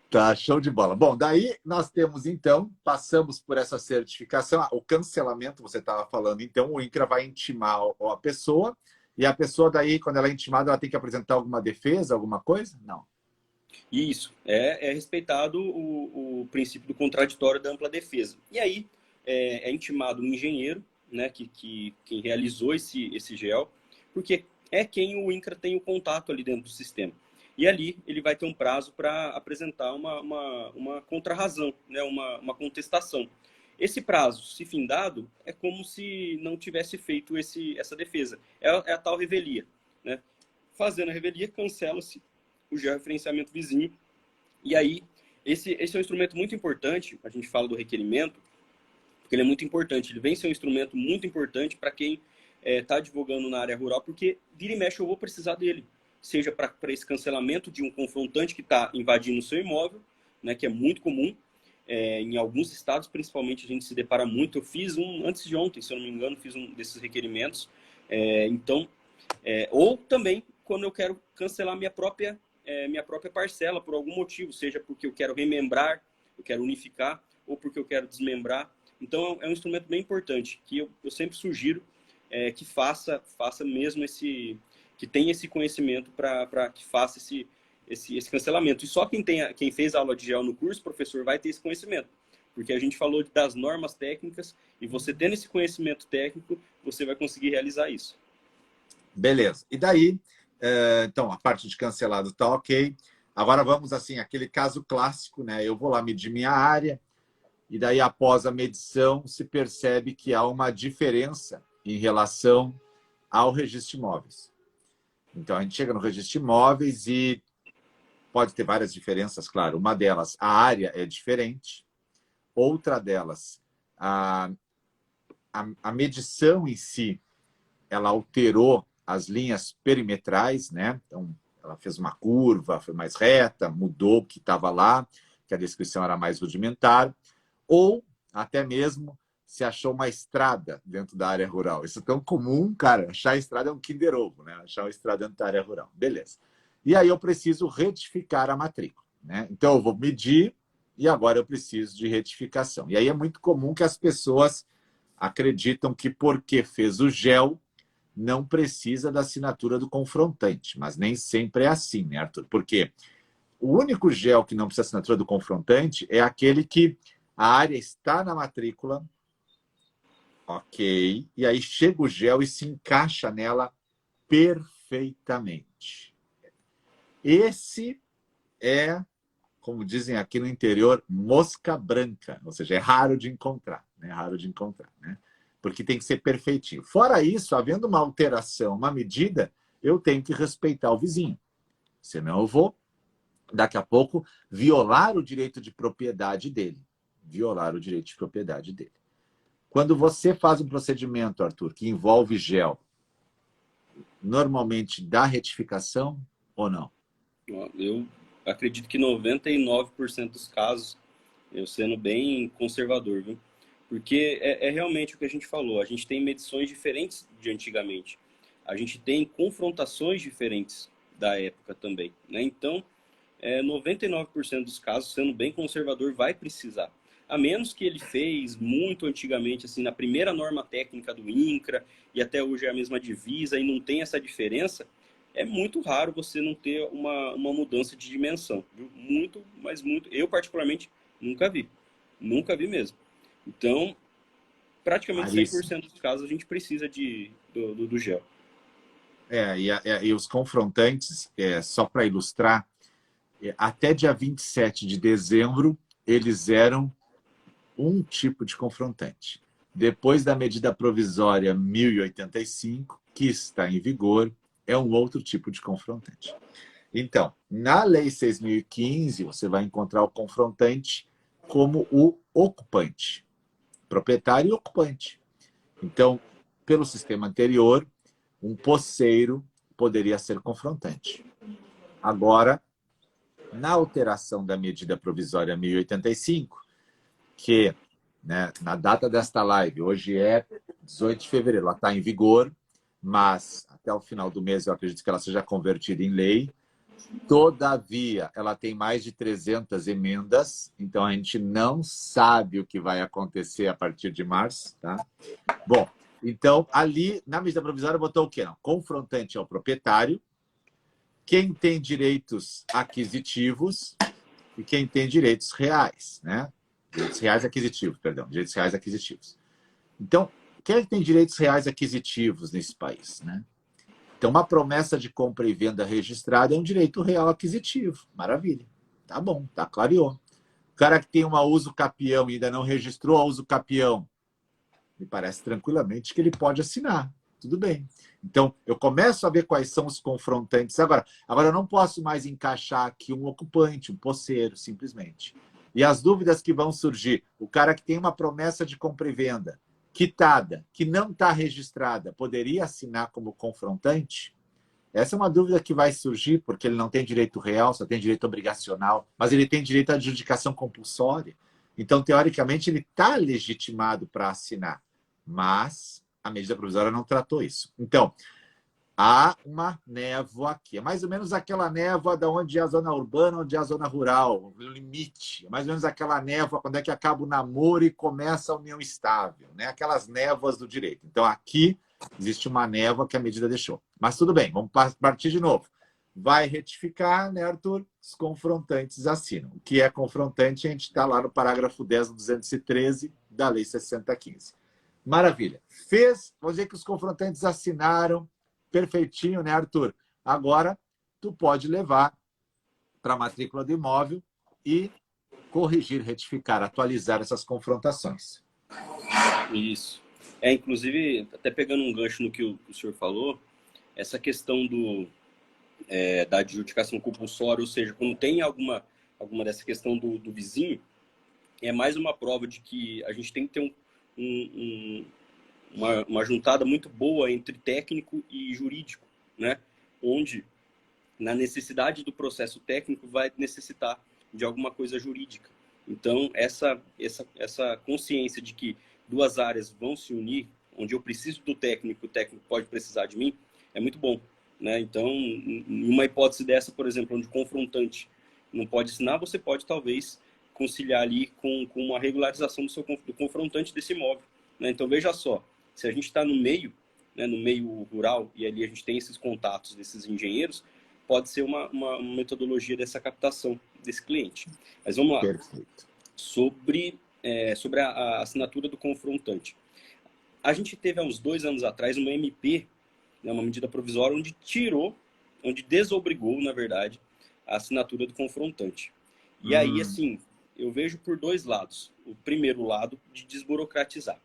Tá, show de bola. Bom, daí nós temos, então, passamos por essa certificação, o cancelamento, você estava falando, então o INCRA vai intimar a pessoa, e a pessoa daí, quando ela é intimada, ela tem que apresentar alguma defesa, alguma coisa? Não. Isso, é respeitado o princípio do contraditório da ampla defesa. E aí é intimado um engenheiro, né, quem realizou esse GEL, porque é quem o INCRA tem o contato ali dentro do sistema. E ali ele vai ter um prazo para apresentar uma contrarrazão, né, uma contestação. Esse prazo, se findado, é como se não tivesse feito essa defesa. É a tal revelia. Né? Fazendo a revelia, cancela-se o georreferenciamento vizinho. E aí, esse é um instrumento muito importante, a gente fala do requerimento, porque ele é muito importante. Ele vem ser um instrumento muito importante para quem está advogando na área rural, porque vira e mexe eu vou precisar dele. Seja para esse cancelamento de um confrontante que está invadindo o seu imóvel, né, que é muito comum. Em alguns estados, principalmente, a gente se depara muito. Eu fiz um, antes de ontem, se eu não me engano, fiz um desses requerimentos. Ou também, quando eu quero cancelar minha própria parcela por algum motivo, seja porque eu quero remembrar, eu quero unificar, ou porque eu quero desmembrar. Então, é um instrumento bem importante, que eu sempre sugiro que faça mesmo que tenha esse conhecimento para que faça esse cancelamento. E só quem fez a aula de GEL no curso, professor, vai ter esse conhecimento. Porque a gente falou das normas técnicas, e você tendo esse conhecimento técnico, você vai conseguir realizar isso. Beleza. E daí, então, a parte de cancelado está ok. Agora vamos, assim, aquele caso clássico, né? Eu vou lá medir minha área, e daí, após a medição, se percebe que há uma diferença em relação ao registro de imóveis. Então, a gente chega no registro de imóveis e pode ter várias diferenças, claro. Uma delas, a área é diferente. Outra delas, a medição em si, ela alterou as linhas perimetrais, né? Então, ela fez uma curva, foi mais reta, mudou o que estava lá, que a descrição era mais rudimentar. Ou, até mesmo, se achou uma estrada dentro da área rural. Isso é tão comum, cara. Achar a estrada é um Kinder Ovo, né? Achar uma estrada dentro da área rural. Beleza. E aí eu preciso retificar a matrícula, né? Então, eu vou medir e agora eu preciso de retificação. E aí é muito comum que as pessoas acreditam que porque fez o GEL, não precisa da assinatura do confrontante. Mas nem sempre é assim, né, Arthur? Porque o único GEL que não precisa da assinatura do confrontante é aquele que a área está na matrícula, ok, e aí chega o GEL e se encaixa nela perfeitamente. Esse é, como dizem aqui no interior, mosca branca, ou seja, é raro de encontrar, né? Raro de encontrar, né? Porque tem que ser perfeitinho. Fora isso, havendo uma alteração, uma medida, eu tenho que respeitar o vizinho. Senão eu vou, daqui a pouco, violar o direito de propriedade dele. Violar o direito de propriedade dele. Quando você faz um procedimento, Arthur, que envolve GEL, normalmente dá retificação ou não? Eu acredito que 99% dos casos, eu sendo bem conservador, viu? Porque é realmente o que a gente falou. A gente tem medições diferentes de antigamente. A gente tem confrontações diferentes da época também, né? Então, 99% dos casos, sendo bem conservador, vai precisar. A menos que ele fez muito antigamente, assim, na primeira norma técnica do INCRA, e até hoje é a mesma divisa, e não tem essa diferença, é muito raro você não ter uma mudança de dimensão. Viu? Muito, mas muito. Eu, particularmente, nunca vi. Nunca vi mesmo. Então, praticamente 100% dos casos a gente precisa do GEL. E os confrontantes, só para ilustrar, até dia 27 de dezembro, eles eram um tipo de confrontante. Depois da medida provisória 1085, que está em vigor, é um outro tipo de confrontante. Então, na Lei 6.015, você vai encontrar o confrontante como o ocupante, proprietário e ocupante. Então, pelo sistema anterior, um posseiro poderia ser confrontante. Agora, na alteração da medida provisória 1085, que, né, na data desta live, hoje é 18 de fevereiro, ela está em vigor, mas até o final do mês eu acredito que ela seja convertida em lei, Todavia, ela tem mais de 300 emendas, então a gente não sabe o que vai acontecer a partir de março, tá? Bom, então ali na medida provisória botou o quê? Não, confrontante ao proprietário, quem tem direitos aquisitivos e quem tem direitos reais, né? Direitos reais aquisitivos, perdão, direitos reais aquisitivos. Então, quem é que tem direitos reais aquisitivos nesse país, né? Então, uma promessa de compra e venda registrada é um direito real aquisitivo. Maravilha. Tá bom, tá clareou. O cara que tem uma uso capião e ainda não registrou a uso capião, me parece tranquilamente que ele pode assinar. Tudo bem. Então, eu começo a ver quais são os confrontantes. Agora eu não posso mais encaixar aqui um ocupante, um posseiro, simplesmente. E as dúvidas que vão surgir. O cara que tem uma promessa de compra e venda quitada, que não está registrada, poderia assinar como confrontante? Essa é uma dúvida que vai surgir, porque ele não tem direito real, só tem direito obrigacional, mas ele tem direito à adjudicação compulsória. Então, teoricamente, ele está legitimado para assinar, mas a medida provisória não tratou isso. Então, há uma névoa aqui. É mais ou menos aquela névoa de onde é a zona urbana, onde é a zona rural, o limite. É mais ou menos aquela névoa quando é que acaba o namoro e começa a união estável, né? Aquelas névoas do direito. Então, aqui existe uma névoa que a medida deixou. Mas tudo bem, vamos partir de novo. Vai retificar, né, Arthur? Os confrontantes assinam. O que é confrontante, a gente está lá no parágrafo 10 do 213 da Lei 6015. Maravilha. Vamos dizer que os confrontantes assinaram, perfeitinho, né, Arthur? Agora, tu pode levar para a matrícula do imóvel e corrigir, retificar, atualizar essas confrontações. Isso. Inclusive, até pegando um gancho no que o senhor falou, essa questão da adjudicação compulsória, ou seja, quando tem alguma dessa questão do vizinho, é mais uma prova de que a gente tem que ter uma juntada muito boa entre técnico e jurídico, né? Onde, na necessidade do processo técnico, vai necessitar de alguma coisa jurídica. Então, essa consciência de que duas áreas vão se unir, onde eu preciso do técnico, o técnico pode precisar de mim, é muito bom, né? Então, em uma hipótese dessa, por exemplo, onde o confrontante não pode assinar, você pode, talvez, conciliar ali com uma regularização do confrontante desse imóvel, né? Então, veja só, se a gente está no meio, né, no meio rural, e ali a gente tem esses contatos desses engenheiros, pode ser uma metodologia dessa captação desse cliente. Mas vamos lá. Perfeito. Sobre a assinatura do confrontante. A gente teve há uns 2 anos atrás uma MP, né, uma medida provisória, onde desobrigou, na verdade, a assinatura do confrontante. E aí, assim, eu vejo por 2 lados. O primeiro lado, de desburocratizar.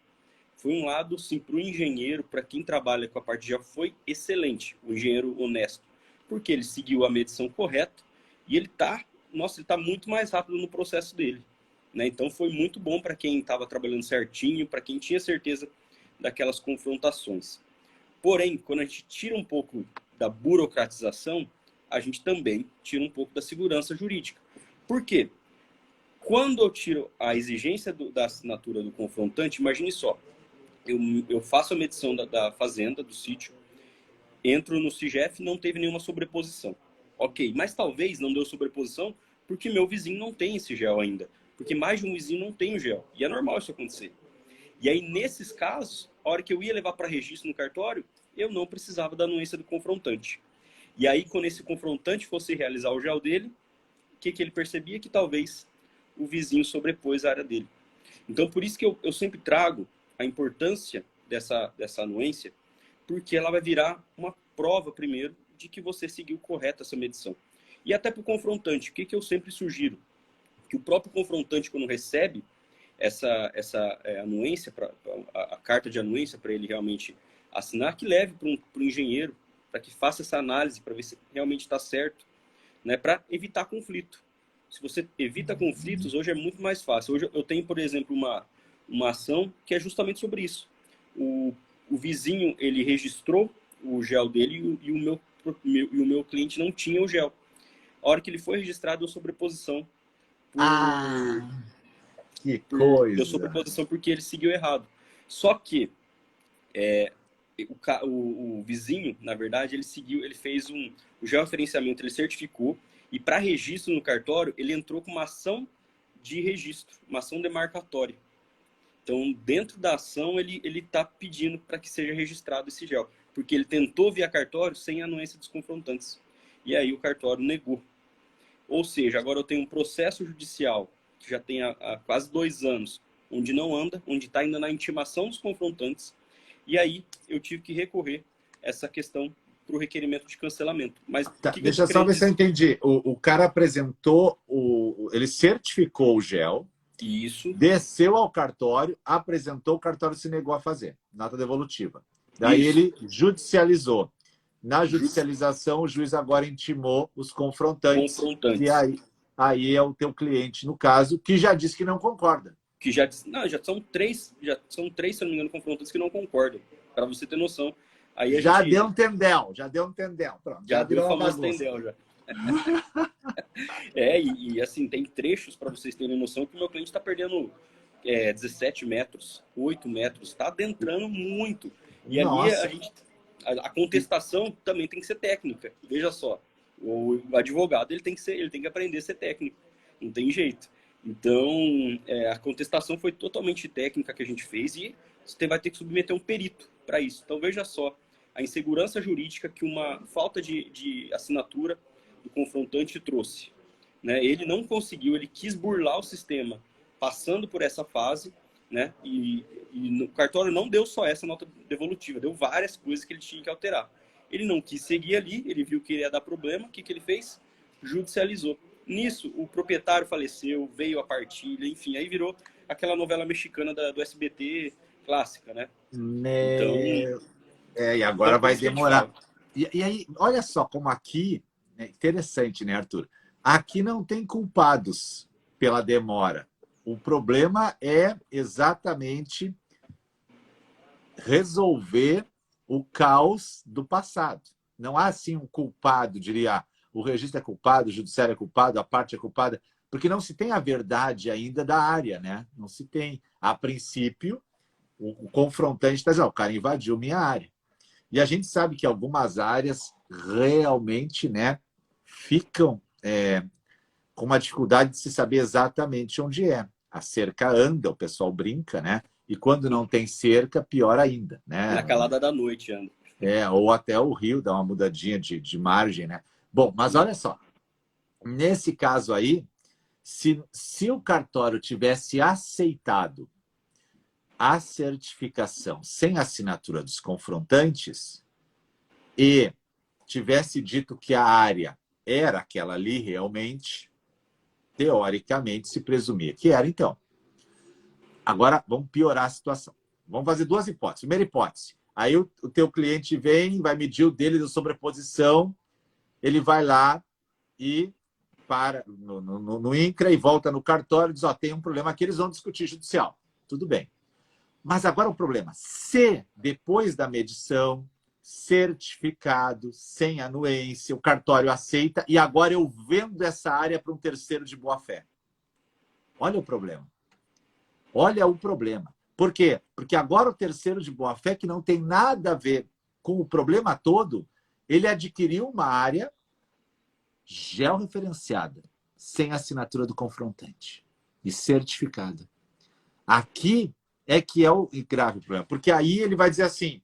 Foi um lado, sim, para o engenheiro, para quem trabalha com a parte já foi excelente, o engenheiro honesto, porque ele seguiu a medição correta e ele está muito mais rápido no processo dele, né? Então foi muito bom para quem estava trabalhando certinho, para quem tinha certeza daquelas confrontações. Porém, quando a gente tira um pouco da burocratização, a gente também tira um pouco da segurança jurídica. Por quê? Quando eu tiro a exigência da assinatura do confrontante, imagine só, eu faço a medição da fazenda, do sítio, entro no CIGEF e não teve nenhuma sobreposição. Ok, mas talvez não deu sobreposição porque meu vizinho não tem esse gel ainda. Porque mais de um vizinho não tem o gel. E é normal isso acontecer. E aí, nesses casos, a hora que eu ia levar para registro no cartório, eu não precisava da anuência do confrontante. E aí, quando esse confrontante fosse realizar o gel dele, o que ele percebia? Que talvez o vizinho sobrepôs a área dele. Então, por isso que eu sempre trago a importância dessa anuência, porque ela vai virar uma prova, primeiro, de que você seguiu correto essa medição. E até para o confrontante, o que eu sempre sugiro? Que o próprio confrontante, quando recebe essa anuência, a carta de anuência para ele realmente assinar, que leve para o engenheiro, para que faça essa análise, para ver se realmente está certo, né, para evitar conflito. Se você evita conflitos, hoje é muito mais fácil. Hoje eu tenho, por exemplo, uma ação que é justamente sobre isso. O vizinho, ele registrou o gel dele e o meu cliente não tinha o gel. A hora que ele foi registrado, deu sobreposição. Que coisa! Deu sobreposição porque ele seguiu errado. Só que o vizinho, na verdade, ele fez o georreferenciamento, ele certificou, e para registro no cartório, ele entrou com uma ação de registro, uma ação demarcatória. Então, dentro da ação, ele está pedindo para que seja registrado esse gel, porque ele tentou via cartório sem anuência dos confrontantes. E aí o cartório negou. Ou seja, agora eu tenho um processo judicial que já tem há quase 2 anos, onde não anda, onde está ainda na intimação dos confrontantes, e aí eu tive que recorrer essa questão para o requerimento de cancelamento. Mas tá, deixa eu só ver se eu entendi. O cara apresentou, ele certificou o gel, isso, desceu ao cartório, apresentou, o cartório se negou a fazer, nota devolutiva. Daí isso. ele judicializou. Na judicialização, o juiz agora intimou os confrontantes. E aí é o teu cliente, no caso, que já disse que não concorda. Que já são três, se eu não me engano, confrontantes que não concordam, para você ter noção. Aí já deu um tendel. Pronto, já deu o famoso tendel, já. E assim, tem trechos, para vocês terem noção, que o meu cliente está perdendo 17 metros, 8 metros, está adentrando muito. E Nossa. ali a contestação também tem que ser técnica. Veja só, o advogado ele tem que aprender a ser técnico, não tem jeito. Então, a contestação foi totalmente técnica que a gente fez e você vai ter que submeter um perito para isso. Então, veja só, a insegurança jurídica que uma falta de assinatura do confrontante trouxe. Né? Ele não conseguiu, ele quis burlar o sistema, passando por essa fase, né? E no cartório não deu só essa nota devolutiva, deu várias coisas que ele tinha que alterar. Ele não quis seguir ali, ele viu que ia dar problema, o que ele fez? Judicializou. Nisso, o proprietário faleceu, veio a partilha, enfim, aí virou aquela novela mexicana do SBT clássica, né? Então, e agora vai demorar. E aí, olha só como aqui, interessante, né, Arthur? Aqui não tem culpados pela demora. O problema é exatamente resolver o caos do passado. Não há, assim, um culpado, diria, o registro é culpado, o judiciário é culpado, a parte é culpada, porque não se tem a verdade ainda da área, né? Não se tem. A princípio, o confrontante está dizendo, o cara invadiu minha área. E a gente sabe que algumas áreas realmente, né, ficam com uma dificuldade de se saber exatamente onde é. A cerca anda, o pessoal brinca, né? E quando não tem cerca, pior ainda, né? Na calada da noite anda. Ou até o rio dá uma mudadinha de margem, né? Bom, mas olha só. Nesse caso aí, se o cartório tivesse aceitado a certificação sem assinatura dos confrontantes e tivesse dito que a área era aquela ali realmente, teoricamente se presumia que era, então. Agora, vamos piorar a situação. Vamos fazer 2 hipóteses. Primeira hipótese, aí o teu cliente vem, vai medir o dele de sobreposição, ele vai lá e para no INCRA e volta no cartório e diz, tem um problema aqui, eles vão discutir judicial. Tudo bem. Mas agora o problema, se depois da medição, certificado, sem anuência, o cartório aceita e agora eu vendo essa área para um terceiro de boa-fé. Olha o problema. Olha o problema. Por quê? Porque agora o terceiro de boa-fé, que não tem nada a ver com o problema todo, ele adquiriu uma área georreferenciada, sem assinatura do confrontante e certificada. Aqui é que é o grave problema, porque aí ele vai dizer assim,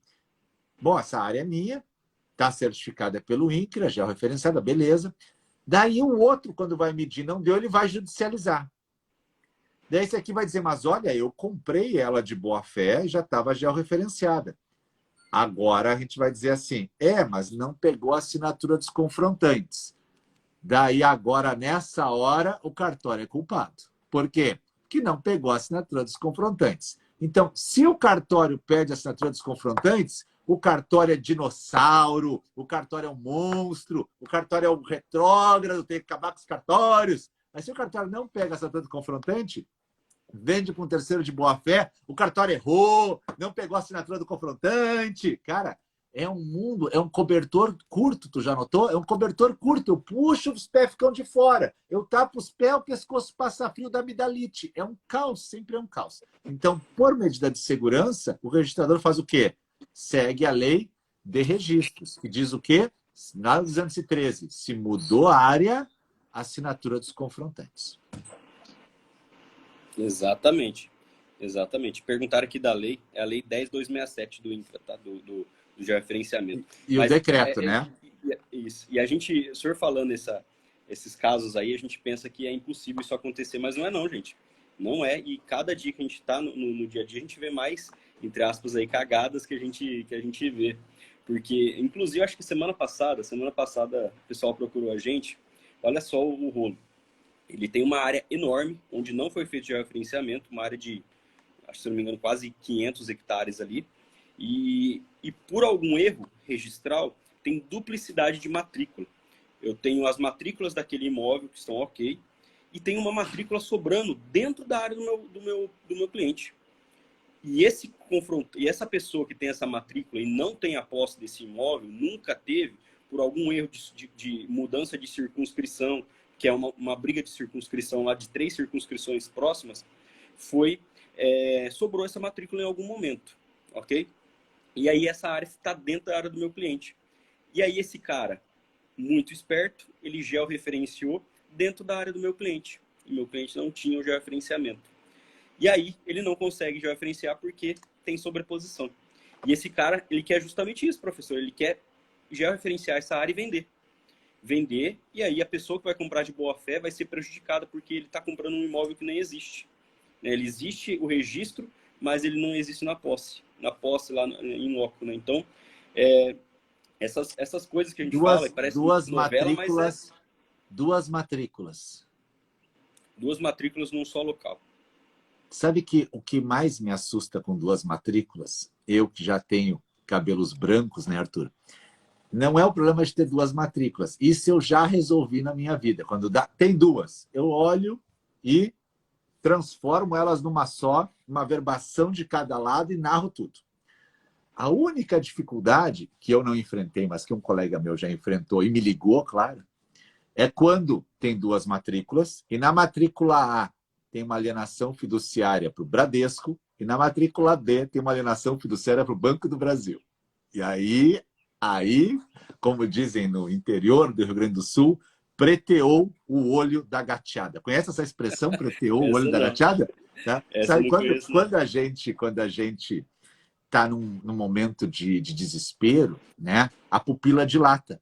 bom, essa área é minha, está certificada pelo INCRA, georreferenciada, beleza. Daí o outro, quando vai medir, não deu, ele vai judicializar. Daí esse aqui vai dizer, mas olha, eu comprei ela de boa-fé e já estava georreferenciada. Agora a gente vai dizer assim, mas não pegou a assinatura dos confrontantes. Daí agora, nessa hora, o cartório é culpado. Por quê? Porque não pegou a assinatura dos confrontantes. Então, se o cartório perde a assinatura dos confrontantes, o cartório é dinossauro, o cartório é um monstro, o cartório é um retrógrado, tem que acabar com os cartórios. Mas se o cartório não pega a assinatura do confrontante, vende para um terceiro de boa-fé, o cartório errou, não pegou a assinatura do confrontante. Cara, é um mundo, é um cobertor curto, tu já notou? É um cobertor curto, eu puxo, os pés ficam de fora. Eu tapo os pés, o pescoço passa frio da amidalite. É um caos, sempre é um caos. Então, por medida de segurança, o registrador faz o quê? segue a lei de registros, que diz o quê? Na 213, se mudou a área, assinatura dos confrontantes. Exatamente. Exatamente. Perguntaram aqui da lei, é a lei 10.267 do INCRA, tá? Do georreferenciamento. E o decreto, né? Isso. E a gente, o senhor falando esses casos aí, a gente pensa que é impossível isso acontecer, mas não é não, gente. Não é, e cada dia que a gente está no dia a dia, a gente vê mais, entre aspas, aí, cagadas que a gente vê. Porque, inclusive, acho que semana passada, o pessoal procurou a gente, olha só o rolo. Ele tem uma área enorme, onde não foi feito georreferenciamento, uma área de, acho que se não me engano, quase 500 hectares ali. E por algum erro registral, tem duplicidade de matrícula. Eu tenho as matrículas daquele imóvel que estão ok, e tem uma matrícula sobrando dentro da área do meu cliente. E essa pessoa que tem essa matrícula e não tem a posse desse imóvel, nunca teve, por algum erro de mudança de circunscrição, que é uma briga de circunscrição lá de 3 circunscrições próximas, sobrou essa matrícula em algum momento, ok? E aí essa área está dentro da área do meu cliente. E aí esse cara, muito esperto, ele georreferenciou dentro da área do meu cliente. E meu cliente não tinha o georreferenciamento. E aí ele não consegue georreferenciar porque tem sobreposição. E esse cara, ele quer justamente isso, professor. Ele quer georreferenciar essa área e vender, e aí a pessoa que vai comprar de boa fé vai ser prejudicada porque ele está comprando um imóvel que nem existe. Ele existe o registro, mas ele não existe na posse lá em loco. Né? Então, essas coisas que a gente fala, parece novela, mas duas matrículas. Duas matrículas num só local. Sabe que o que mais me assusta com duas matrículas, eu que já tenho cabelos brancos, né, Arthur? Não é o problema de ter duas matrículas. Isso eu já resolvi na minha vida. Quando tem duas, eu olho e transformo elas numa só, uma verbação de cada lado e narro tudo. A única dificuldade que eu não enfrentei, mas que um colega meu já enfrentou e me ligou, claro, é quando tem duas matrículas e na matrícula A tem uma alienação fiduciária para o Bradesco e na matrícula B tem uma alienação fiduciária para o Banco do Brasil. E aí, como dizem no interior do Rio Grande do Sul, preteou o olho da gateada. Conhece essa expressão, preteou o olho da gateada? Tá? Sabe, quando a gente está num momento de desespero, né? A pupila dilata.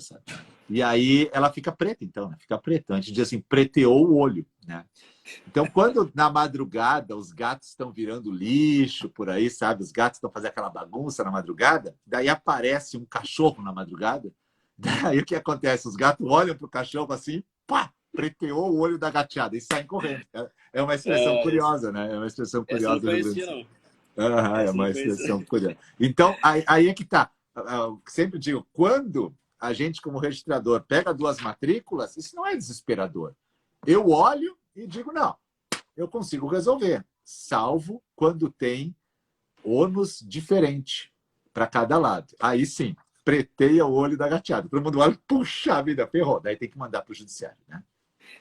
Sabe? E aí ela fica preta, então, né? Fica preta. A gente diz assim, preteou o olho, né? Então, quando na madrugada os gatos estão virando lixo por aí, sabe? Os gatos estão fazendo aquela bagunça na madrugada, daí aparece um cachorro na madrugada, daí o que acontece? Os gatos olham para o cachorro assim, pá, preteou o olho da gateada e saem correndo. É uma expressão curiosa, né? É uma expressão curiosa. Essa não conhecia, não. É uma expressão curiosa. Então, aí é que tá. Eu sempre digo, quando a gente, como registrador, pega duas matrículas, isso não é desesperador. Eu olho e digo, não, eu consigo resolver, salvo quando tem ônus diferente para cada lado. Aí sim, preteia o olho da gateada. Todo mundo olha, puxa vida, ferrou. Daí tem que mandar para o judiciário, né?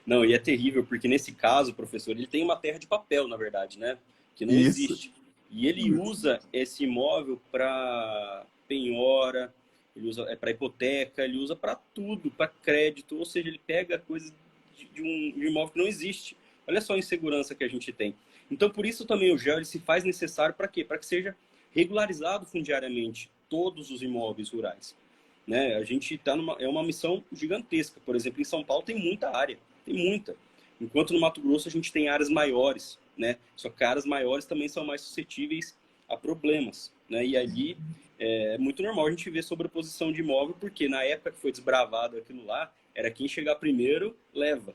Não, e é terrível, porque nesse caso, professor, ele tem uma terra de papel, na verdade, né? Que não existe. E ele usa esse imóvel para penhora, ele usa para hipoteca, ele usa para tudo, para crédito, ou seja, ele pega coisas de um imóvel que não existe. Olha só a insegurança que a gente tem. Então, por isso também o GEO se faz necessário para quê? Para que seja regularizado fundiariamente todos os imóveis rurais. Né? A gente está é uma missão gigantesca. Por exemplo, em São Paulo tem muita área, tem muita. Enquanto no Mato Grosso a gente tem áreas maiores, né? Só que áreas maiores também são mais suscetíveis a problemas, né? E ali é muito normal a gente ver sobreposição de imóvel, porque na época que foi desbravado aquilo lá, era quem chegar primeiro leva,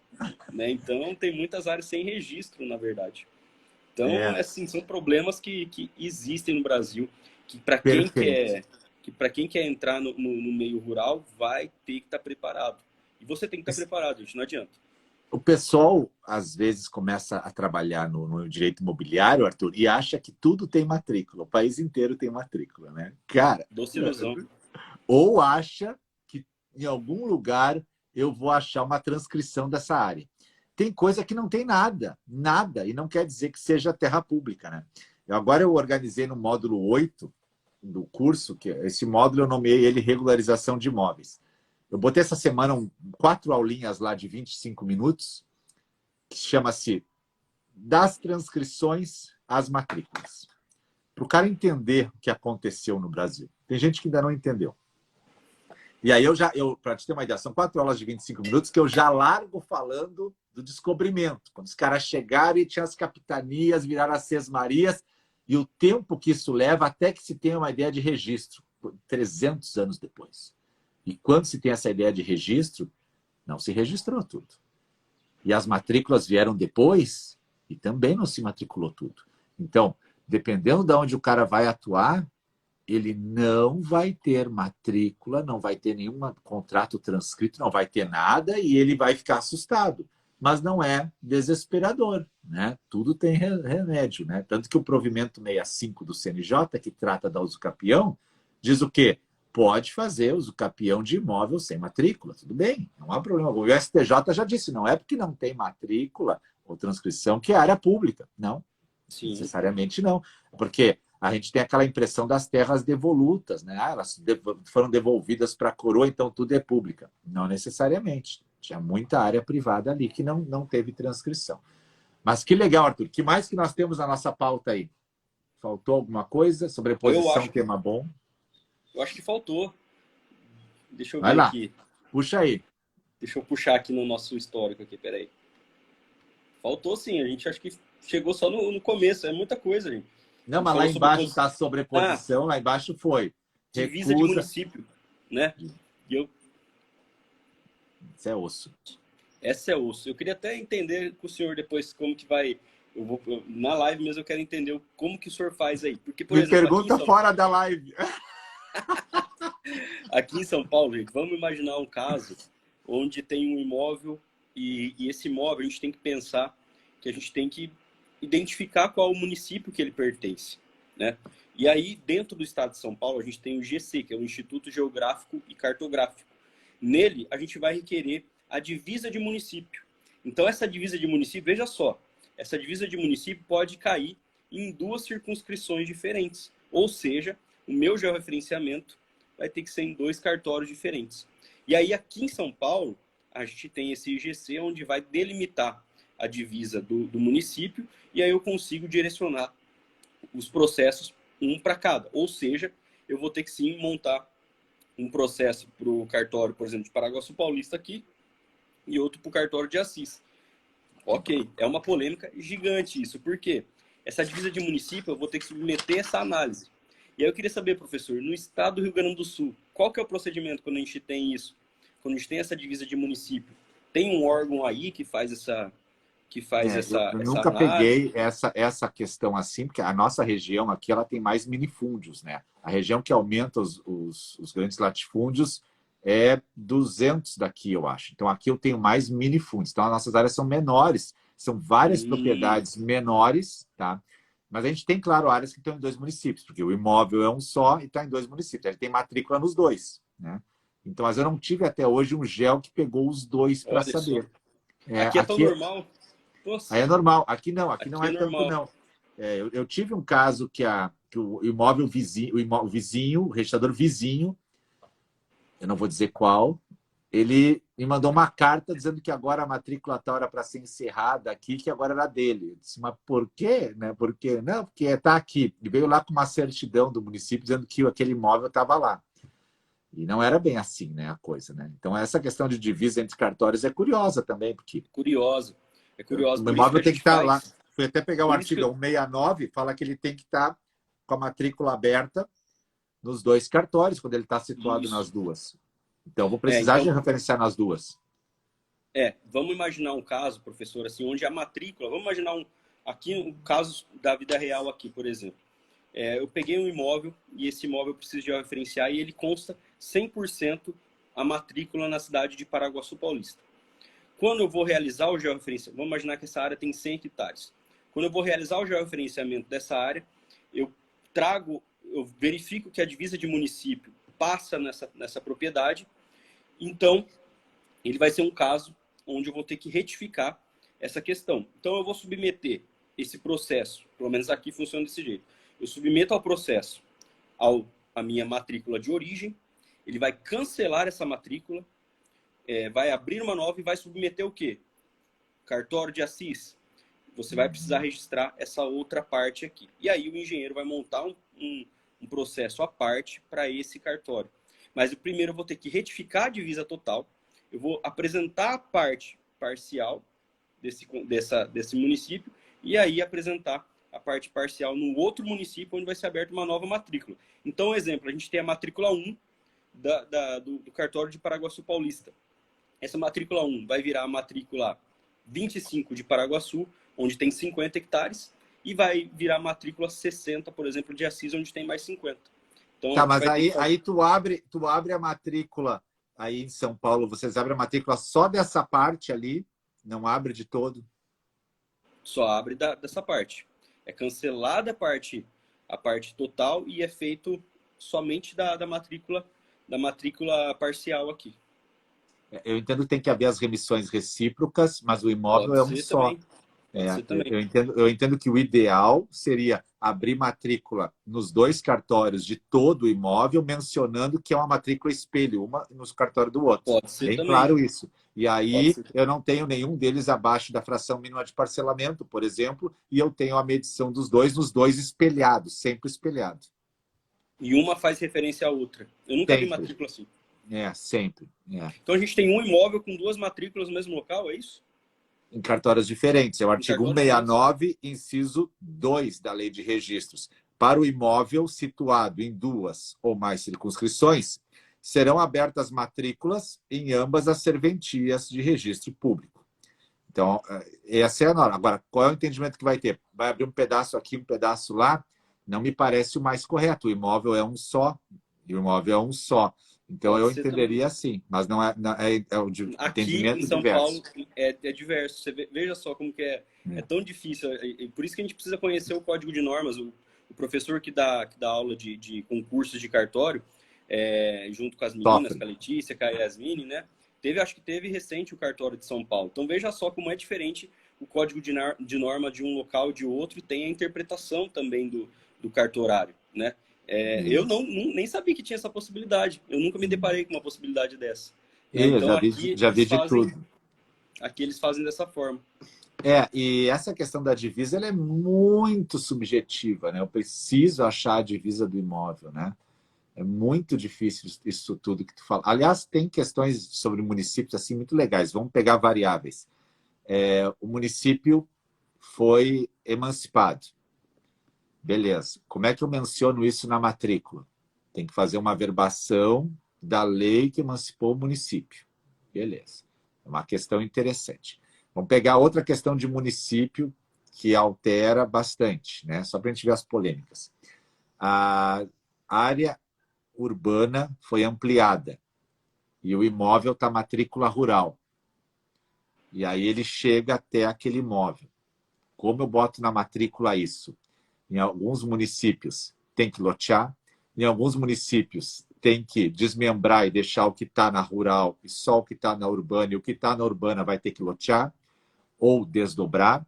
né? Então tem muitas áreas sem registro, na verdade. Então, assim, são problemas que existem no Brasil, que para quem quer entrar no meio rural vai ter que estar preparado. E você tem que estar preparado, gente, não adianta. O pessoal, às vezes, começa a trabalhar no direito imobiliário, Arthur, e acha que tudo tem matrícula. O país inteiro tem matrícula, né? Cara, doce ilusão. Ou acha que em algum lugar eu vou achar uma transcrição dessa área. Tem coisa que não tem nada, e não quer dizer que seja terra pública, né? Agora eu organizei no módulo 8 do curso, que esse módulo eu nomeei ele regularização de imóveis. Eu botei essa semana 4 aulinhas lá de 25 minutos, que chama-se Das Transcrições às Matrículas. Para o cara entender o que aconteceu no Brasil. Tem gente que ainda não entendeu. E aí para te ter uma ideia, são 4 aulas de 25 minutos que eu já largo falando do descobrimento. Quando os caras chegaram e tinham as capitanias, viraram as sesmarias, e o tempo que isso leva até que se tenha uma ideia de registro, 300 anos depois. E quando se tem essa ideia de registro, não se registrou tudo. E as matrículas vieram depois e também não se matriculou tudo. Então, dependendo de onde o cara vai atuar, ele não vai ter matrícula, não vai ter nenhum contrato transcrito, não vai ter nada e ele vai ficar assustado. Mas não é desesperador, né? Tudo tem remédio, né? Tanto que o provimento 65 do CNJ, que trata da usucapião, diz o quê? Pode fazer usucapião de imóvel sem matrícula, tudo bem, não há problema. O STJ já disse, não é porque não tem matrícula ou transcrição que é área pública. Não, Sim. necessariamente não. Porque a gente tem aquela impressão das terras devolutas, né? Elas foram devolvidas para a coroa, então tudo é pública. Não necessariamente. Tinha muita área privada ali que não teve transcrição. Mas que legal, Arthur. Que mais que nós temos na nossa pauta aí? Faltou alguma coisa? Sobreposição, tema bom. Eu acho que faltou. Deixa eu Vai ver lá. aqui. Puxa aí. Deixa eu puxar aqui no nosso histórico aqui, peraí. Faltou sim, a gente acho que chegou só no começo, é muita coisa, gente. Não, mas lá embaixo está a sobreposição, lá embaixo foi. Divisa de município, né? E Isso é osso. Essa é osso. Eu queria até entender com o senhor depois como que vai... na live mesmo eu quero entender como que o senhor faz aí. Porque, por exemplo, pergunta fora da live. Aqui em São Paulo, gente, vamos imaginar um caso onde tem um imóvel e esse imóvel a gente tem que pensar que a gente tem que identificar qual o município que ele pertence, né? E aí, dentro do estado de São Paulo, a gente tem o GC, que é o Instituto Geográfico e Cartográfico. Nele, a gente vai requerer a divisa de município. Então, essa divisa de município, veja só, essa divisa de município pode cair em 2 circunscrições diferentes. Ou seja, o meu georreferenciamento vai ter que ser em 2 cartórios diferentes. E aí, aqui em São Paulo, a gente tem esse IGC, onde vai delimitar a divisa do município, e aí eu consigo direcionar os processos um para cada. Ou seja, eu vou ter que sim montar um processo para o cartório, por exemplo, de Paraguaçu Paulista aqui, e outro para o cartório de Assis. Ok, é uma polêmica gigante isso. Por quê? Essa divisa de município, eu vou ter que submeter essa análise. E aí eu queria saber, professor, no estado do Rio Grande do Sul, qual que é o procedimento quando a gente tem isso? Quando a gente tem essa divisa de município? Tem um órgão aí que faz essa eu nunca análise? peguei essa questão assim, porque a nossa região aqui ela tem mais minifúndios, né? A região que aumenta os grandes latifúndios é 200 daqui, eu acho. Então aqui eu tenho mais minifúndios. Então as nossas áreas são menores, são várias propriedades menores, tá? Mas a gente tem, claro, áreas que estão em 2 municípios, porque o imóvel é um só e está em 2 municípios. Ele tem matrícula nos 2, né? Então, mas eu não tive até hoje um GEL que pegou os 2 para saber. Aqui é tão normal. Nossa. Aí é normal. Aqui não é tanto, normal. não. Eu tive um caso que o imóvel vizinho, o vizinho, o registrador vizinho, eu não vou dizer qual, ele me mandou uma carta dizendo que agora a matrícula tal era para ser encerrada aqui, que agora era dele. Eu disse, mas por quê? Né? Porque está aqui. Ele veio lá com uma certidão do município dizendo que aquele imóvel estava lá. E não era bem assim, né, a coisa, né? Então, essa questão de divisa entre cartórios é curiosa também, porque... Curioso. É curioso. O imóvel tem que estar lá. Fui até pegar o Por artigo 169, fala que ele tem que estar com a matrícula aberta nos 2 cartórios, quando ele está situado nas 2. Então, eu vou precisar de referenciar nas 2. Vamos imaginar um caso, professor, assim, onde a matrícula... Vamos imaginar aqui um caso da vida real aqui, por exemplo. Eu peguei um imóvel e esse imóvel eu preciso de referenciar e ele consta 100% a matrícula na cidade de Paraguaçu Paulista. Quando eu vou realizar o georreferenciamento, vamos imaginar que essa área tem 100 hectares. Quando eu vou realizar o georreferenciamento dessa área, eu verifico que a divisa de município passa nessa propriedade, então ele vai ser um caso onde eu vou ter que retificar essa questão. Então eu vou submeter esse processo, pelo menos aqui funciona desse jeito. Eu submeto ao processo a minha matrícula de origem, ele vai cancelar essa matrícula, vai abrir uma nova e vai submeter o quê? Cartório de Assis. Você vai precisar registrar essa outra parte aqui. E aí o engenheiro vai montar um processo à parte para esse cartório. Mas primeiro eu vou ter que retificar a divisa total, eu vou apresentar a parte parcial desse município e aí apresentar a parte parcial no outro município onde vai ser aberta uma nova matrícula. Então, exemplo, a gente tem a matrícula 1 do cartório de Paraguaçu Paulista. Essa matrícula 1 vai virar a matrícula 25 de Paraguaçu, onde tem 50 hectares, e vai virar a matrícula 60, por exemplo, de Assis, onde tem mais 50. Então, tá, mas aí tu abre a matrícula aí em São Paulo, vocês abrem a matrícula só dessa parte ali, não abre de todo? Só abre dessa parte. É cancelada a parte total e é feito somente da matrícula parcial aqui. Eu entendo que tem que haver as remissões recíprocas, mas o imóvel é um só. Eu entendo que o ideal seria abrir matrícula nos dois cartórios de todo o imóvel, mencionando que é uma matrícula espelho, uma no cartório do outro. Pode ser bem também. Claro isso. E aí eu não tenho nenhum deles abaixo da fração mínima de parcelamento, por exemplo, e eu tenho a medição dos dois nos dois espelhados, sempre espelhado. E uma faz referência à outra. Eu nunca vi matrícula assim. Sempre. Então a gente tem um imóvel com duas matrículas no mesmo local, é isso? Em cartórios diferentes. É o artigo 169, inciso 2 da Lei de Registros. Para o imóvel situado em duas ou mais circunscrições, serão abertas matrículas em ambas as serventias de registro público. Então, essa é a norma. Agora, qual é o entendimento que vai ter? Vai abrir um pedaço aqui, um pedaço lá? Não me parece o mais correto. O imóvel é um só. E o imóvel é um só. Então, eu entenderia assim, mas não é o entendimento aqui em São diverso. Paulo é diverso. Você veja só como que é tão difícil. Por isso que a gente precisa conhecer o código de normas. O professor que dá aula de concursos de cartório, junto com as meninas, com a Letícia, com a Yasmine, né? Acho que teve recente o cartório de São Paulo. Então, veja só como é diferente o código de norma de um local e de outro, e tem a interpretação também do cartorário, né? Eu nem sabia que tinha essa possibilidade. Eu nunca me deparei com uma possibilidade dessa. Então, já vi de tudo. Aqui eles fazem dessa forma. E essa questão da divisa ela é muito subjetiva, né? Eu preciso achar a divisa do imóvel, né? É muito difícil isso tudo que tu fala. Aliás, tem questões sobre municípios assim muito legais. Vamos pegar variáveis. O município foi emancipado. Beleza. Como é que eu menciono isso na matrícula? Tem que fazer uma averbação da lei que emancipou o município. Beleza. É uma questão interessante. Vamos pegar outra questão de município que altera bastante, né? Só para a gente ver as polêmicas. A área urbana foi ampliada e o imóvel está matrícula rural. E aí ele chega até aquele imóvel. Como eu boto na matrícula isso? Em alguns municípios tem que lotear, em alguns municípios tem que desmembrar e deixar o que está na rural e só o que está na urbana, e o que está na urbana vai ter que lotear ou desdobrar.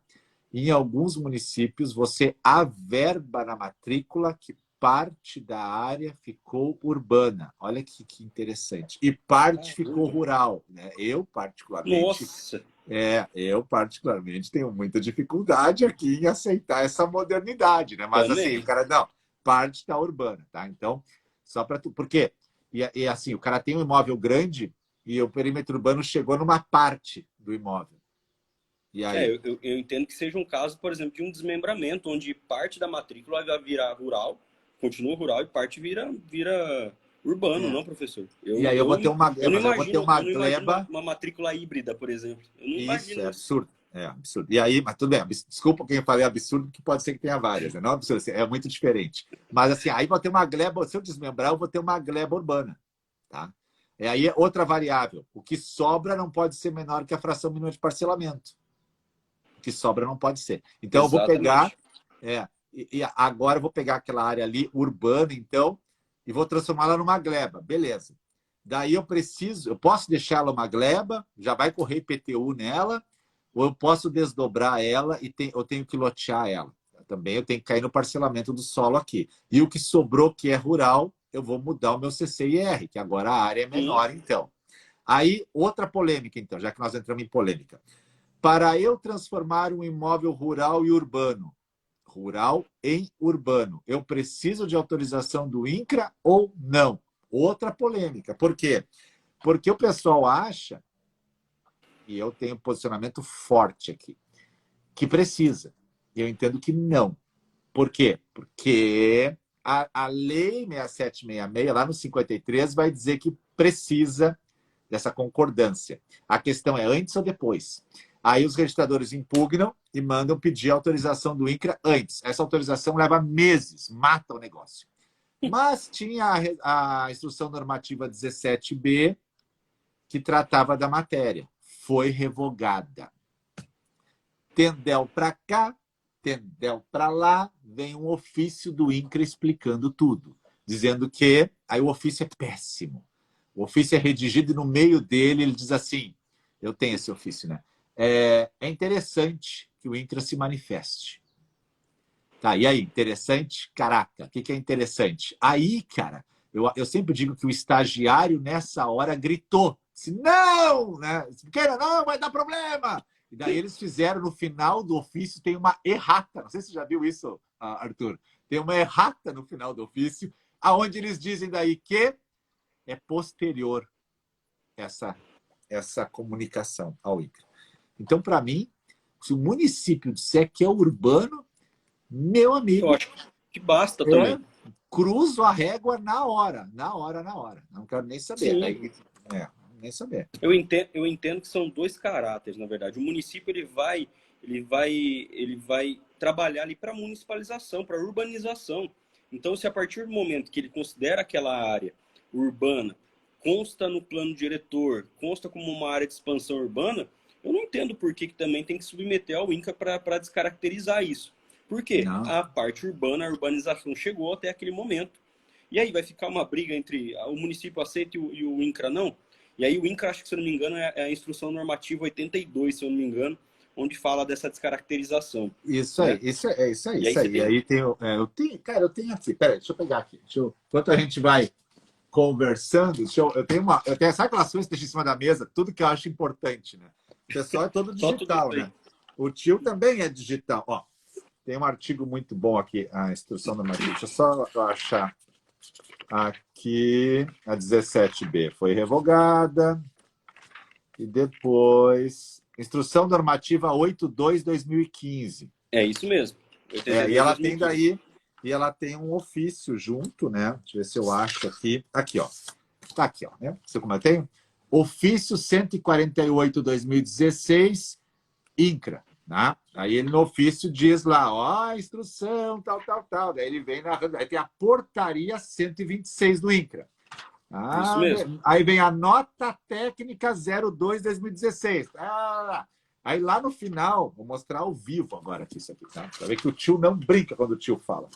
Em alguns municípios você averba na matrícula que parte da área ficou urbana. Olha que interessante. E parte ficou rural, né? Eu particularmente tenho muita dificuldade aqui em aceitar essa modernidade, né? Mas assim, o cara não, parte está urbana, tá? Então, só para tu, por quê? E assim, o cara tem um imóvel grande e o perímetro urbano chegou numa parte do imóvel. E aí? Eu entendo que seja um caso, por exemplo, de um desmembramento, onde parte da matrícula vai virar rural, continua rural, e parte vira urbano, não, professor? E aí eu vou ter uma gleba... uma matrícula híbrida, por exemplo. Eu não imagino isso. Absurdo. Absurdo. E aí, mas tudo bem, desculpa quem eu falei absurdo, que pode ser que tenha várias, né? Não absurdo, é muito diferente. Mas assim, aí vou ter uma gleba, se eu desmembrar, eu vou ter uma gleba urbana, tá? Aí outra variável, o que sobra não pode ser menor que a fração mínima de parcelamento. O que sobra não pode ser. Então eu vou pegar, e agora eu vou pegar aquela área ali, urbana, então, e vou transformá-la numa gleba, beleza. Daí eu posso deixar ela uma gleba, já vai correr IPTU nela, ou eu posso desdobrar ela e eu tenho que lotear ela. Também eu tenho que cair no parcelamento do solo aqui. E o que sobrou, que é rural, eu vou mudar o meu CCIR, que agora a área é Sim. menor, então. Aí, outra polêmica, então, já que nós entramos em polêmica. Para eu transformar um imóvel rural em urbano, eu preciso de autorização do INCRA ou não? Outra polêmica. Por quê? Porque o pessoal acha, e eu tenho um posicionamento forte aqui, que precisa. Eu entendo que não. Por quê? Porque a Lei 6766, lá no 53, vai dizer que precisa dessa concordância. A questão é antes ou depois. Aí os registradores impugnam e mandam pedir a autorização do INCRA antes. Essa autorização leva meses, mata o negócio. Mas tinha a instrução normativa 17B, que tratava da matéria. Foi revogada. Tendel para cá, tendel para lá, vem um ofício do INCRA explicando tudo, dizendo que aí o ofício é péssimo. O ofício é redigido e no meio dele ele diz assim, eu tenho esse ofício, né? É interessante que o INCRA se manifeste. Tá, e aí, interessante? Caraca, o que é interessante? Aí, cara, eu sempre digo que o estagiário, nessa hora, gritou. Disse, não! Né? Não, vai dar problema! E daí eles fizeram, no final do ofício, tem uma errata. Não sei se você já viu isso, Arthur. Tem uma errata no final do ofício, aonde eles dizem daí que é posterior essa comunicação ao INCRA. Então, para mim, se o município disser que é urbano, meu amigo, Eu acho que basta também. Cruzo a régua na hora. Não quero nem saber. Sim. Nem saber. Eu entendo que são dois caráteres, na verdade. O município ele vai trabalhar ali para municipalização, para urbanização. Então, se a partir do momento que ele considera aquela área urbana, consta no plano diretor, consta como uma área de expansão urbana, eu não entendo por que também tem que submeter ao INCRA para descaracterizar isso. Por quê? Não. A parte urbana, a urbanização chegou até aquele momento. E aí vai ficar uma briga entre o município aceita e o INCRA não? E aí o INCRA, acho que se eu não me engano, é a instrução normativa 82, se eu não me engano, onde fala dessa descaracterização. Isso aí, né? isso aí. E aí E aí tem, eu tenho aqui, peraí, deixa eu pegar aqui. Enquanto a gente vai conversando, eu tenho sabe aquelas coisas que deixa em cima da mesa, tudo que eu acho importante, né? O pessoal é todo digital, né? O tio também é digital. Ó, tem um artigo muito bom aqui, a instrução normativa. Deixa eu só achar aqui. A 17B foi revogada. E depois, instrução normativa 82/2015. É isso mesmo. E ela tem daí, e ela tem um ofício junto, né? Deixa eu ver se eu acho aqui. Aqui, ó. Tá aqui, ó. Né? Você como eu tenho? Ofício 148/2016, INCRA. Né? Aí ele no ofício diz lá, ó, instrução, tal. Daí ele vem narrando. Aí tem a portaria 126 do INCRA. Isso mesmo. Aí vem a nota técnica 02/2016. Aí lá no final, vou mostrar ao vivo agora aqui isso aqui, tá? Pra ver que o tio não brinca quando o tio fala.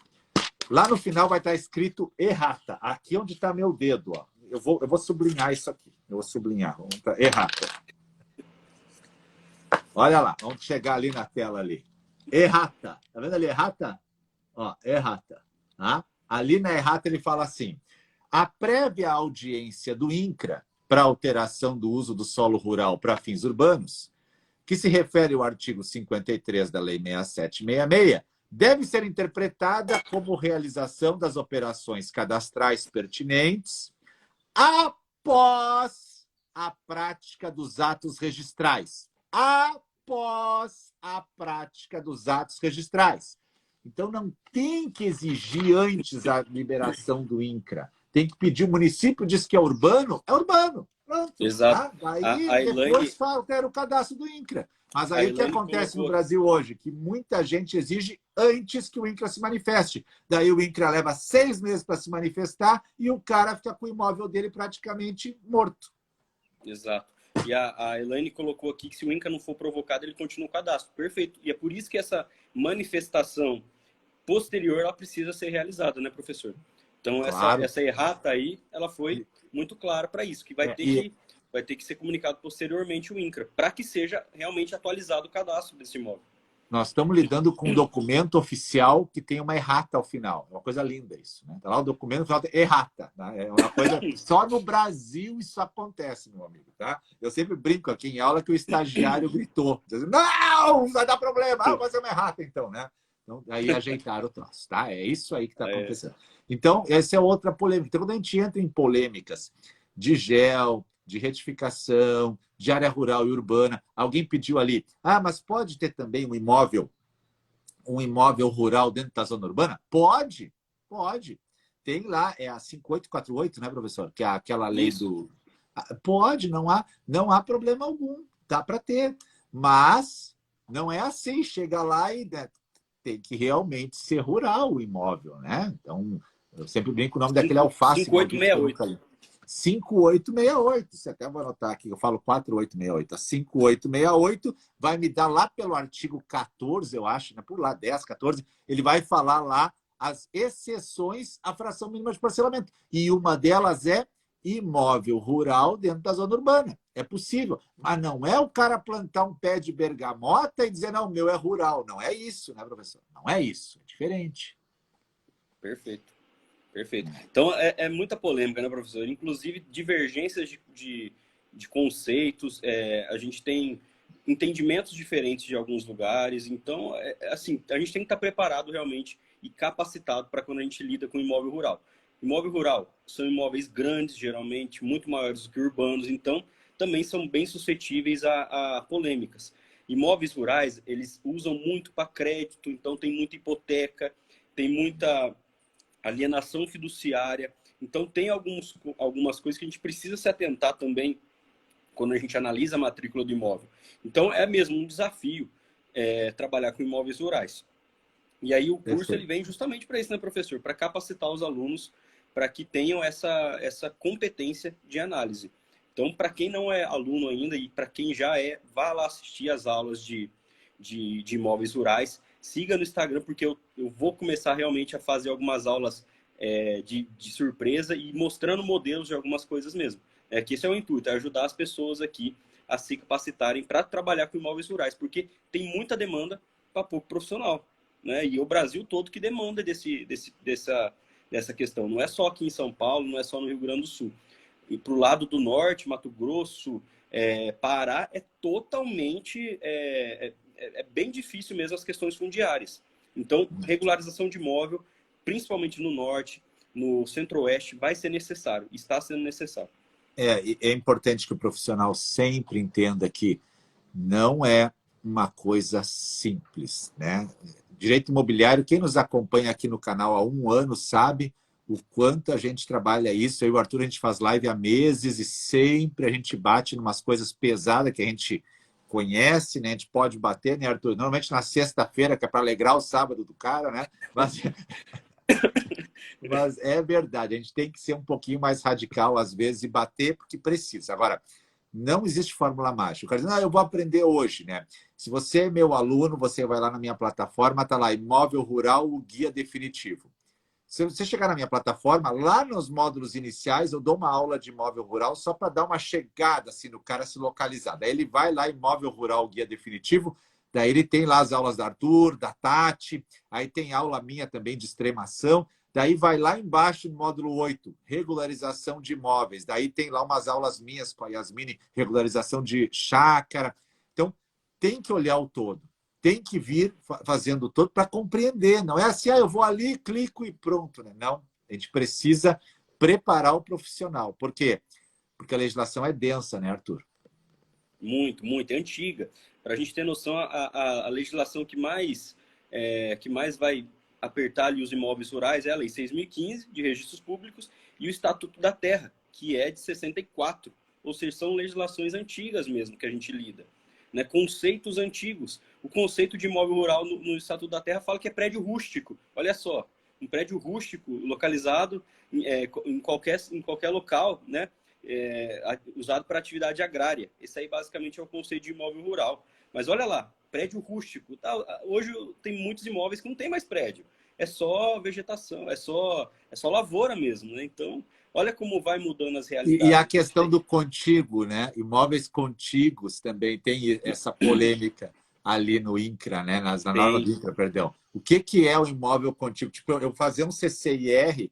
Lá no final vai estar escrito errata. Aqui onde está meu dedo, ó. Eu vou sublinhar isso aqui. Eu vou sublinhar. Errata. Olha lá, vamos chegar ali na tela ali. Errata. Tá vendo ali, errata? Ó, errata. Tá? Ali na errata ele fala assim, a prévia audiência do INCRA para alteração do uso do solo rural para fins urbanos, que se refere ao artigo 53 da Lei 6766, deve ser interpretada como realização das operações cadastrais pertinentes após a prática dos atos registrais. Após a prática dos atos registrais. Então, não tem que exigir antes a liberação do INCRA. Tem que pedir, o município diz que é urbano. Pronto. Exato. Tá? Daí depois altera o cadastro do INCRA. Mas aí o que acontece no Brasil hoje? Que muita gente exige antes que o INCRA se manifeste. Daí o INCRA leva 6 meses para se manifestar e o cara fica com o imóvel dele praticamente morto. Exato. E a Elaine colocou aqui que se o INCRA não for provocado, ele continua o cadastro. Perfeito. E é por isso que essa manifestação posterior ela precisa ser realizada, né, professor? Então, claro. essa errata aí, ela foi muito clara para isso, que vai ter que ser comunicado posteriormente o INCRA, para que seja realmente atualizado o cadastro desse imóvel. Nós estamos lidando com um documento oficial que tem uma errata ao final. É uma coisa linda isso, né? Tá lá o documento final tem errata, né? É uma coisa... Só no Brasil isso acontece, meu amigo, tá? Eu sempre brinco aqui em aula que o estagiário gritou. Dizendo, não, vai dar problema. Ah, vai ser uma errata então, né? Então, aí ajeitaram o troço, tá? É isso aí que está acontecendo. Então, essa é outra polêmica. Então, quando a gente entra em polêmicas de gel, de retificação, de área rural e urbana. Alguém pediu ali, mas pode ter também um imóvel rural dentro da zona urbana? Pode, pode. Tem lá, é a 5848, né, professor? Que é aquela lei Isso. do... Pode, não há problema algum, dá para ter. Mas não é assim, chega lá e né, tem que realmente ser rural o imóvel, né? Então, eu sempre brinco o nome daquele alface maldito que eu nunca li. 5868, você até vou anotar aqui, eu falo 4868. A 5868 vai me dar lá pelo artigo 14, eu acho, né? Por lá, 10, 14, ele vai falar lá as exceções à fração mínima de parcelamento. E uma delas é imóvel rural dentro da zona urbana. É possível. Mas não é o cara plantar um pé de bergamota e dizer, não, o meu é rural. Não é isso, né, professor? Não é isso. É diferente. Perfeito. Perfeito. Então, é muita polêmica, né, professor? Inclusive, divergências de conceitos, a gente tem entendimentos diferentes de alguns lugares. Então, assim, a gente tem que estar preparado realmente e capacitado para quando a gente lida com imóvel rural. Imóvel rural são imóveis grandes, geralmente, muito maiores do que urbanos, então também são bem suscetíveis a polêmicas. Imóveis rurais, eles usam muito para crédito, então tem muita hipoteca, tem muita alienação fiduciária. Então, tem algumas coisas que a gente precisa se atentar também quando a gente analisa a matrícula do imóvel. Então, é mesmo um desafio trabalhar com imóveis rurais. E aí, o curso ele vem justamente para isso, né, professor? Para capacitar os alunos para que tenham essa competência de análise. Então, para quem não é aluno ainda e para quem já é, vá lá assistir as aulas de imóveis rurais. Siga no Instagram, porque eu vou começar realmente a fazer algumas aulas de surpresa e mostrando modelos de algumas coisas mesmo. Que esse é o intuito, é ajudar as pessoas aqui a se capacitarem para trabalhar com imóveis rurais, porque tem muita demanda para pouco profissional. Né? E o Brasil todo que demanda dessa questão. Não é só aqui em São Paulo, não é só no Rio Grande do Sul. E para o lado do norte, Mato Grosso, Pará, é totalmente... é bem difícil mesmo as questões fundiárias. Então, regularização de imóvel, principalmente no norte, no centro-oeste, vai ser necessário, está sendo necessário. É importante que o profissional sempre entenda que não é uma coisa simples, né? Direito imobiliário, quem nos acompanha aqui no canal há 1 ano sabe o quanto a gente trabalha isso. Eu e o Arthur, a gente faz live há meses e sempre a gente bate em umas coisas pesadas que a gente conhece, né? A gente pode bater, né, Arthur? Normalmente na sexta-feira, que é para alegrar o sábado do cara, né? Mas é verdade, a gente tem que ser um pouquinho mais radical às vezes e bater porque precisa. Agora, não existe fórmula mágica. O cara diz, eu vou aprender hoje, né? Se você é meu aluno, você vai lá na minha plataforma, tá lá, Imóvel Rural, o guia definitivo. Se você chegar na minha plataforma, lá nos módulos iniciais, eu dou uma aula de imóvel rural só para dar uma chegada assim, no cara se localizar. Daí ele vai lá, Imóvel Rural, guia definitivo, daí ele tem lá as aulas da Arthur, da Tati, aí tem aula minha também de extremação, daí vai lá embaixo no módulo 8, regularização de imóveis, daí tem lá umas aulas minhas com a Yasmine, regularização de chácara. Então, tem que olhar o todo. Tem que vir fazendo todo para compreender. Não é assim, eu vou ali, clico e pronto. Né? Não, a gente precisa preparar o profissional. Por quê? Porque a legislação é densa, né, Arthur? Muito, muito. É antiga. Para a gente ter noção, a legislação que mais vai apertar ali os imóveis rurais é a Lei 6.015, de registros públicos, e o Estatuto da Terra, que é de 64. Ou seja, são legislações antigas mesmo que a gente lida. Né, conceitos antigos. O conceito de imóvel rural no Estatuto da Terra fala que é prédio rústico. Olha só, um prédio rústico localizado em qualquer local, né, usado para atividade agrária. Esse aí basicamente é o conceito de imóvel rural. Mas olha lá, prédio rústico. Hoje tem muitos imóveis que não tem mais prédio. É só vegetação, é só lavoura mesmo. Né? Então, olha como vai mudando as realidades. E a questão do contíguo, né? Imóveis contíguos também tem essa polêmica. ali no INCRA, né? Na norma do Tem. INCRA, perdão. O que, que é o imóvel contíguo? Tipo, eu fazer um CCIR,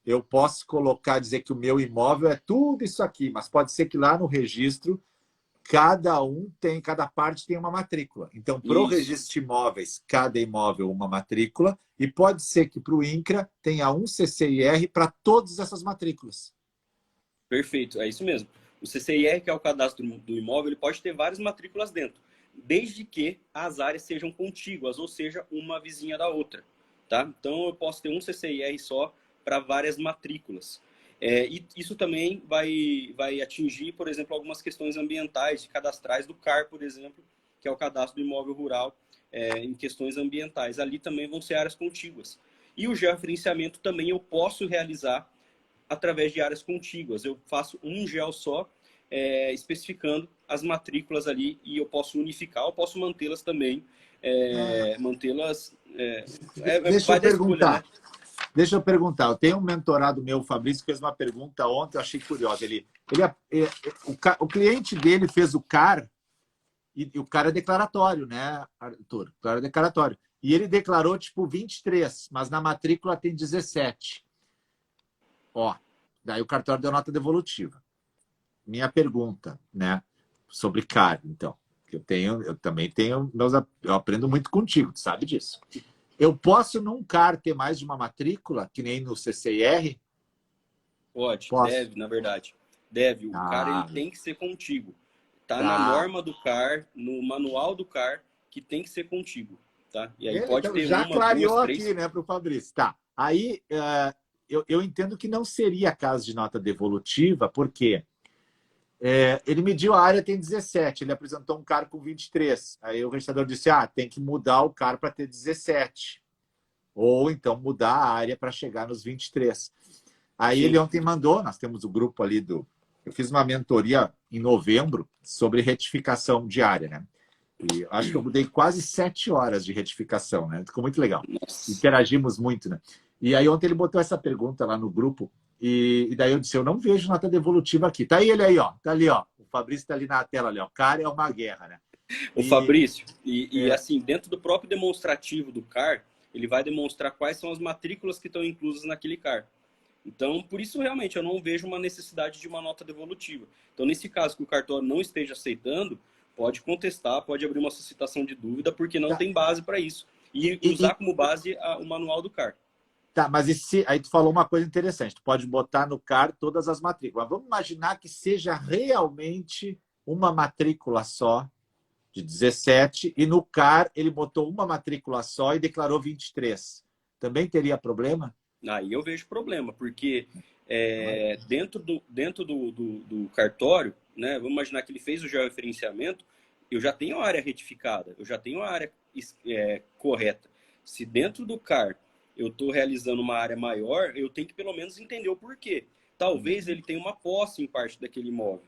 eu posso colocar, dizer que o meu imóvel é tudo isso aqui, mas pode ser que lá no registro cada parte tem uma matrícula. Então, para o Isso. registro de imóveis, cada imóvel uma matrícula, e pode ser que para o INCRA tenha um CCIR para todas essas matrículas. Perfeito, é isso mesmo. O CCIR, que é o cadastro do imóvel, ele pode ter várias matrículas dentro, desde que as áreas sejam contíguas, ou seja, uma vizinha da outra. Tá? Então, eu posso ter um CCIR só para várias matrículas. E isso também vai atingir, por exemplo, algumas questões ambientais e cadastrais do CAR, por exemplo, que é o cadastro do imóvel rural, em questões ambientais. Ali também vão ser áreas contíguas. E o georreferenciamento também eu posso realizar através de áreas contíguas. Eu faço um gel só, especificando as matrículas ali, e eu posso unificar, eu posso mantê-las também, mantê-las... Deixa eu vai da escolha, né? perguntar. Deixa eu perguntar. Eu tenho um mentorado meu, o Fabrício, que fez uma pergunta ontem, eu achei curiosa. O cliente dele fez o CAR, e o CAR é declaratório, né, Arthur? O CAR é declaratório. E ele declarou, tipo, 23, mas na matrícula tem 17. Ó, daí o cartório deu nota devolutiva. Minha pergunta, né, sobre CAR, então. Eu também tenho, eu aprendo muito contigo, tu sabe disso. Eu posso num CAR ter mais de uma matrícula, que nem no CCIR? Pode, Posso. deve, na verdade. Deve. O CAR ele Ah, tem que ser contigo. Tá na tá. norma do CAR, no manual do CAR, que tem que ser contigo. Tá? E aí pode Então, ter já uma, duas, clareou aqui, três. né, para o Fabrício. Tá. Aí, eu entendo que não seria caso de nota devolutiva, porque ele mediu a área, tem 17, ele apresentou um CAR com 23. Aí o registrador disse, tem que mudar o CAR para ter 17. Ou então mudar a área para chegar nos 23. Aí ele Sim. ontem mandou, nós temos o grupo ali do... Eu fiz uma mentoria em novembro sobre retificação diária, né? E acho que eu mudei quase 7 horas de retificação, né? Ficou muito legal. Nossa. Interagimos muito, né? E aí ontem ele botou essa pergunta lá no grupo, e daí eu disse, eu não vejo nota devolutiva aqui. Tá aí ele aí, ó. Tá ali, ó. O Fabrício tá ali na tela ali, ó. Cara, é uma guerra, né? O E Fabrício, assim, dentro do próprio demonstrativo do CAR, ele vai demonstrar quais são as matrículas que estão inclusas naquele CAR. Então, por isso, realmente, eu não vejo uma necessidade de uma nota devolutiva. Então, nesse caso que o cartório não esteja aceitando, pode contestar, pode abrir uma suscitação de dúvida, porque não tá, tem base para isso. E e, usar como base o manual do CAR. tá, mas aí tu falou uma coisa interessante. Tu pode botar no CAR todas as matrículas. Mas vamos imaginar que seja realmente uma matrícula só, de 17, e no CAR ele botou uma matrícula só e declarou 23. Também teria problema? Aí eu vejo problema, porque dentro do cartório, né, vamos imaginar que ele fez o georreferenciamento, eu já tenho a área retificada, eu já tenho a área correta. Se dentro do CAR eu estou realizando uma área maior, eu tenho que pelo menos entender o porquê. Talvez ele tenha uma posse em parte daquele imóvel,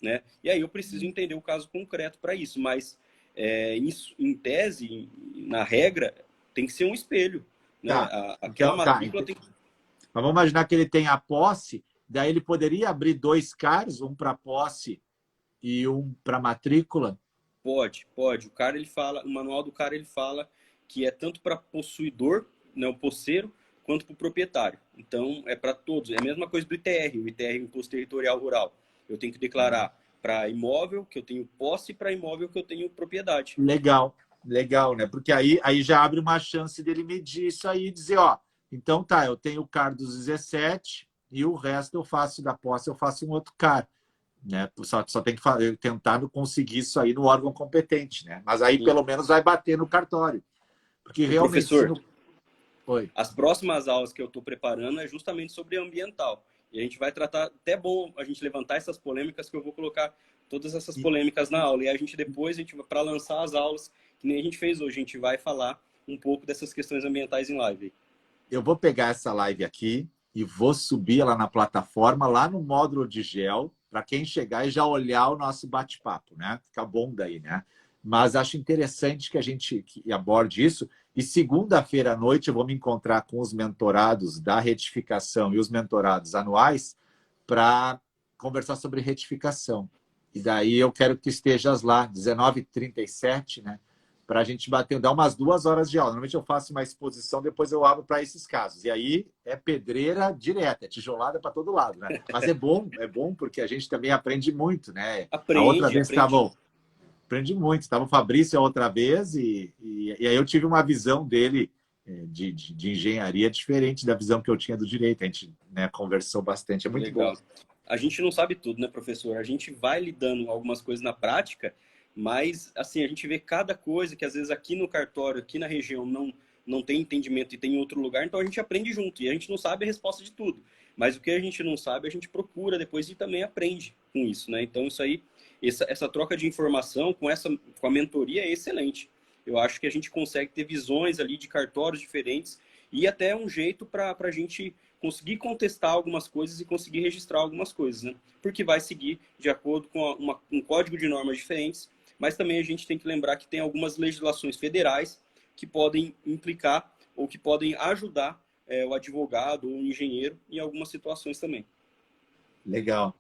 né? E aí eu preciso entender o caso concreto para isso, mas em tese, na regra, tem que ser um espelho, né? Tá. Aquela Então, tá. matrícula tem que... Mas vamos imaginar que ele tem a posse, daí ele poderia abrir dois CARs, um para posse e um para matrícula? Pode, pode. O cara ele fala, o manual do cara ele fala que é tanto para possuidor, né, o posseiro, quanto para o proprietário. Então é para todos. É a mesma coisa do ITR, o ITR, Imposto Territorial Rural. Eu tenho que declarar para imóvel que eu tenho posse e para imóvel que eu tenho propriedade. Legal, legal, né? Porque aí já abre uma chance dele medir isso aí e dizer, ó, então tá, eu tenho o CAR dos 17 e o resto eu faço da posse, eu faço um outro CAR, né? Só tem que tentar conseguir isso aí no órgão competente, né? Mas aí Sim. pelo menos vai bater no cartório. Porque O realmente, se professor, no... Oi. as próximas aulas que eu estou preparando é justamente sobre ambiental. E a gente vai tratar, até bom a gente levantar essas polêmicas, que eu vou colocar todas essas polêmicas na aula. E a gente depois, para lançar as aulas, que nem a gente fez hoje, a gente vai falar um pouco dessas questões ambientais em live. Eu vou pegar essa live aqui e vou subir ela na plataforma, lá no módulo de gel, para quem chegar e já olhar o nosso bate-papo, né? Fica bom daí, né? Mas acho interessante que a gente aborde isso. E segunda-feira à noite eu vou me encontrar com os mentorados da retificação e os mentorados anuais para conversar sobre retificação. E daí eu quero que estejas lá, 19h37, né? para a gente bater, dar umas 2 horas de aula. Normalmente eu faço uma exposição, depois eu abro para esses casos. E aí é pedreira direta, é tijolada para todo lado, né? Mas é bom porque a gente também aprende muito, né? A outra vez estavam... Aprendi muito. Estava o Fabrício a outra vez e aí eu tive uma visão dele de engenharia diferente da visão que eu tinha do direito. A gente, né, conversou bastante. É muito Legal. bom. A gente não sabe tudo, né, professor? A gente vai lidando algumas coisas na prática, mas, assim, a gente vê cada coisa que, às vezes, aqui no cartório, aqui na região, não tem entendimento e tem em outro lugar, então a gente aprende junto. E a gente não sabe a resposta de tudo. Mas o que a gente não sabe, a gente procura depois e também aprende com isso, né? Então, isso aí, essa troca de informação com a mentoria é excelente. Eu acho que a gente consegue ter visões ali de cartórios diferentes e até um jeito para a gente conseguir contestar algumas coisas e conseguir registrar algumas coisas, né? Porque vai seguir de acordo com um código de normas diferentes, mas também a gente tem que lembrar que tem algumas legislações federais que podem implicar ou que podem ajudar o advogado ou o engenheiro em algumas situações também. Legal.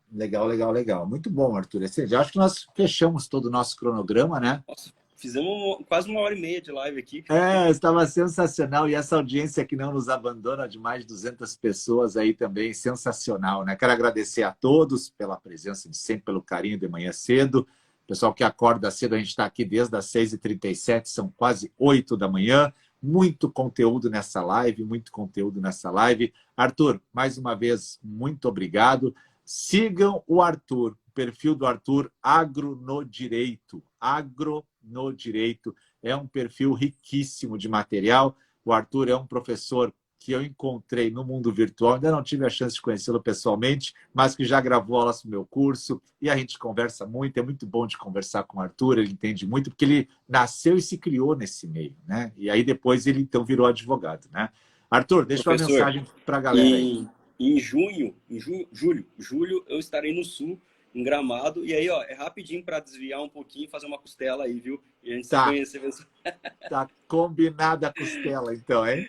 Muito bom, Arthur. Eu acho que nós fechamos todo o nosso cronograma, né? Nossa, fizemos quase 1h30 de live aqui. Estava sensacional. E essa audiência que não nos abandona, de mais de 200 pessoas aí também, sensacional, né? Quero agradecer a todos pela presença de sempre, pelo carinho de manhã cedo. Pessoal que acorda cedo, a gente está aqui desde as 6h37, são quase 8 da manhã. Muito conteúdo nessa live, Arthur, mais uma vez, muito obrigado. Sigam o Arthur, o perfil do Arthur, Agro no Direito. Agro no Direito. É um perfil riquíssimo de material. O Arthur é um professor que eu encontrei no mundo virtual, ainda não tive a chance de conhecê-lo pessoalmente, mas que já gravou aulas no meu curso, e a gente conversa muito, é muito bom de conversar com o Arthur, ele entende muito, porque ele nasceu e se criou nesse meio, né? E aí depois ele então virou advogado, né? Arthur, deixa uma mensagem para a galera aí. Em julho, eu estarei no Sul, em Gramado, e aí, ó, é rapidinho para desviar um pouquinho e fazer uma costela aí, viu? E a gente se conhecer. Tá combinada a costela, então, hein?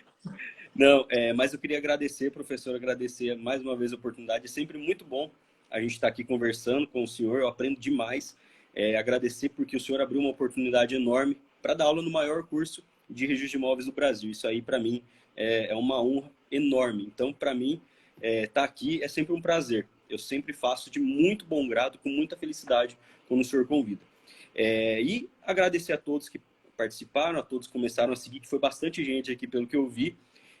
Não, mas eu queria agradecer, professor, agradecer mais uma vez a oportunidade. É sempre muito bom a gente estar aqui conversando com o senhor, eu aprendo demais. Agradecer porque o senhor abriu uma oportunidade enorme para dar aula no maior curso de registro de imóveis do Brasil. Isso aí, para mim, é uma honra enorme. Então, para mim, estar aqui é sempre um prazer. Eu sempre faço de muito bom grado, com muita felicidade, quando o senhor convida. E agradecer a todos que participaram, a todos que começaram a seguir, que foi bastante gente aqui, pelo que eu vi.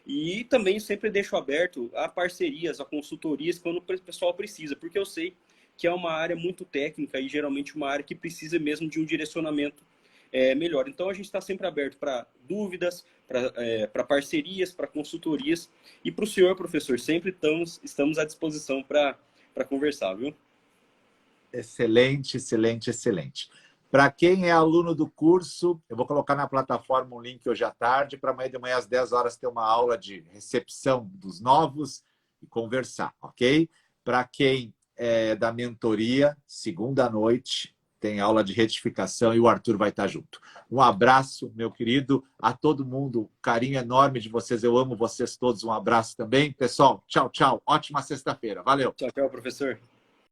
E também sempre deixo aberto a parcerias, a consultorias, quando o pessoal precisa, porque eu sei que é uma área muito técnica e geralmente uma área que precisa mesmo de um direcionamento melhor. Então a gente está sempre aberto para dúvidas, para parcerias, para consultorias. E para o senhor, professor, sempre estamos à disposição para conversar, viu? Excelente. Para quem é aluno do curso, eu vou colocar na plataforma um link hoje à tarde, para amanhã de manhã às 10 horas ter uma aula de recepção dos novos e conversar, ok? Para quem é da mentoria, segunda à noite, tem aula de retificação e o Arthur vai estar junto. Um abraço, meu querido, a todo mundo, carinho enorme de vocês, eu amo vocês todos, um abraço também. Pessoal, tchau, ótima sexta-feira, valeu. Tchau, professor.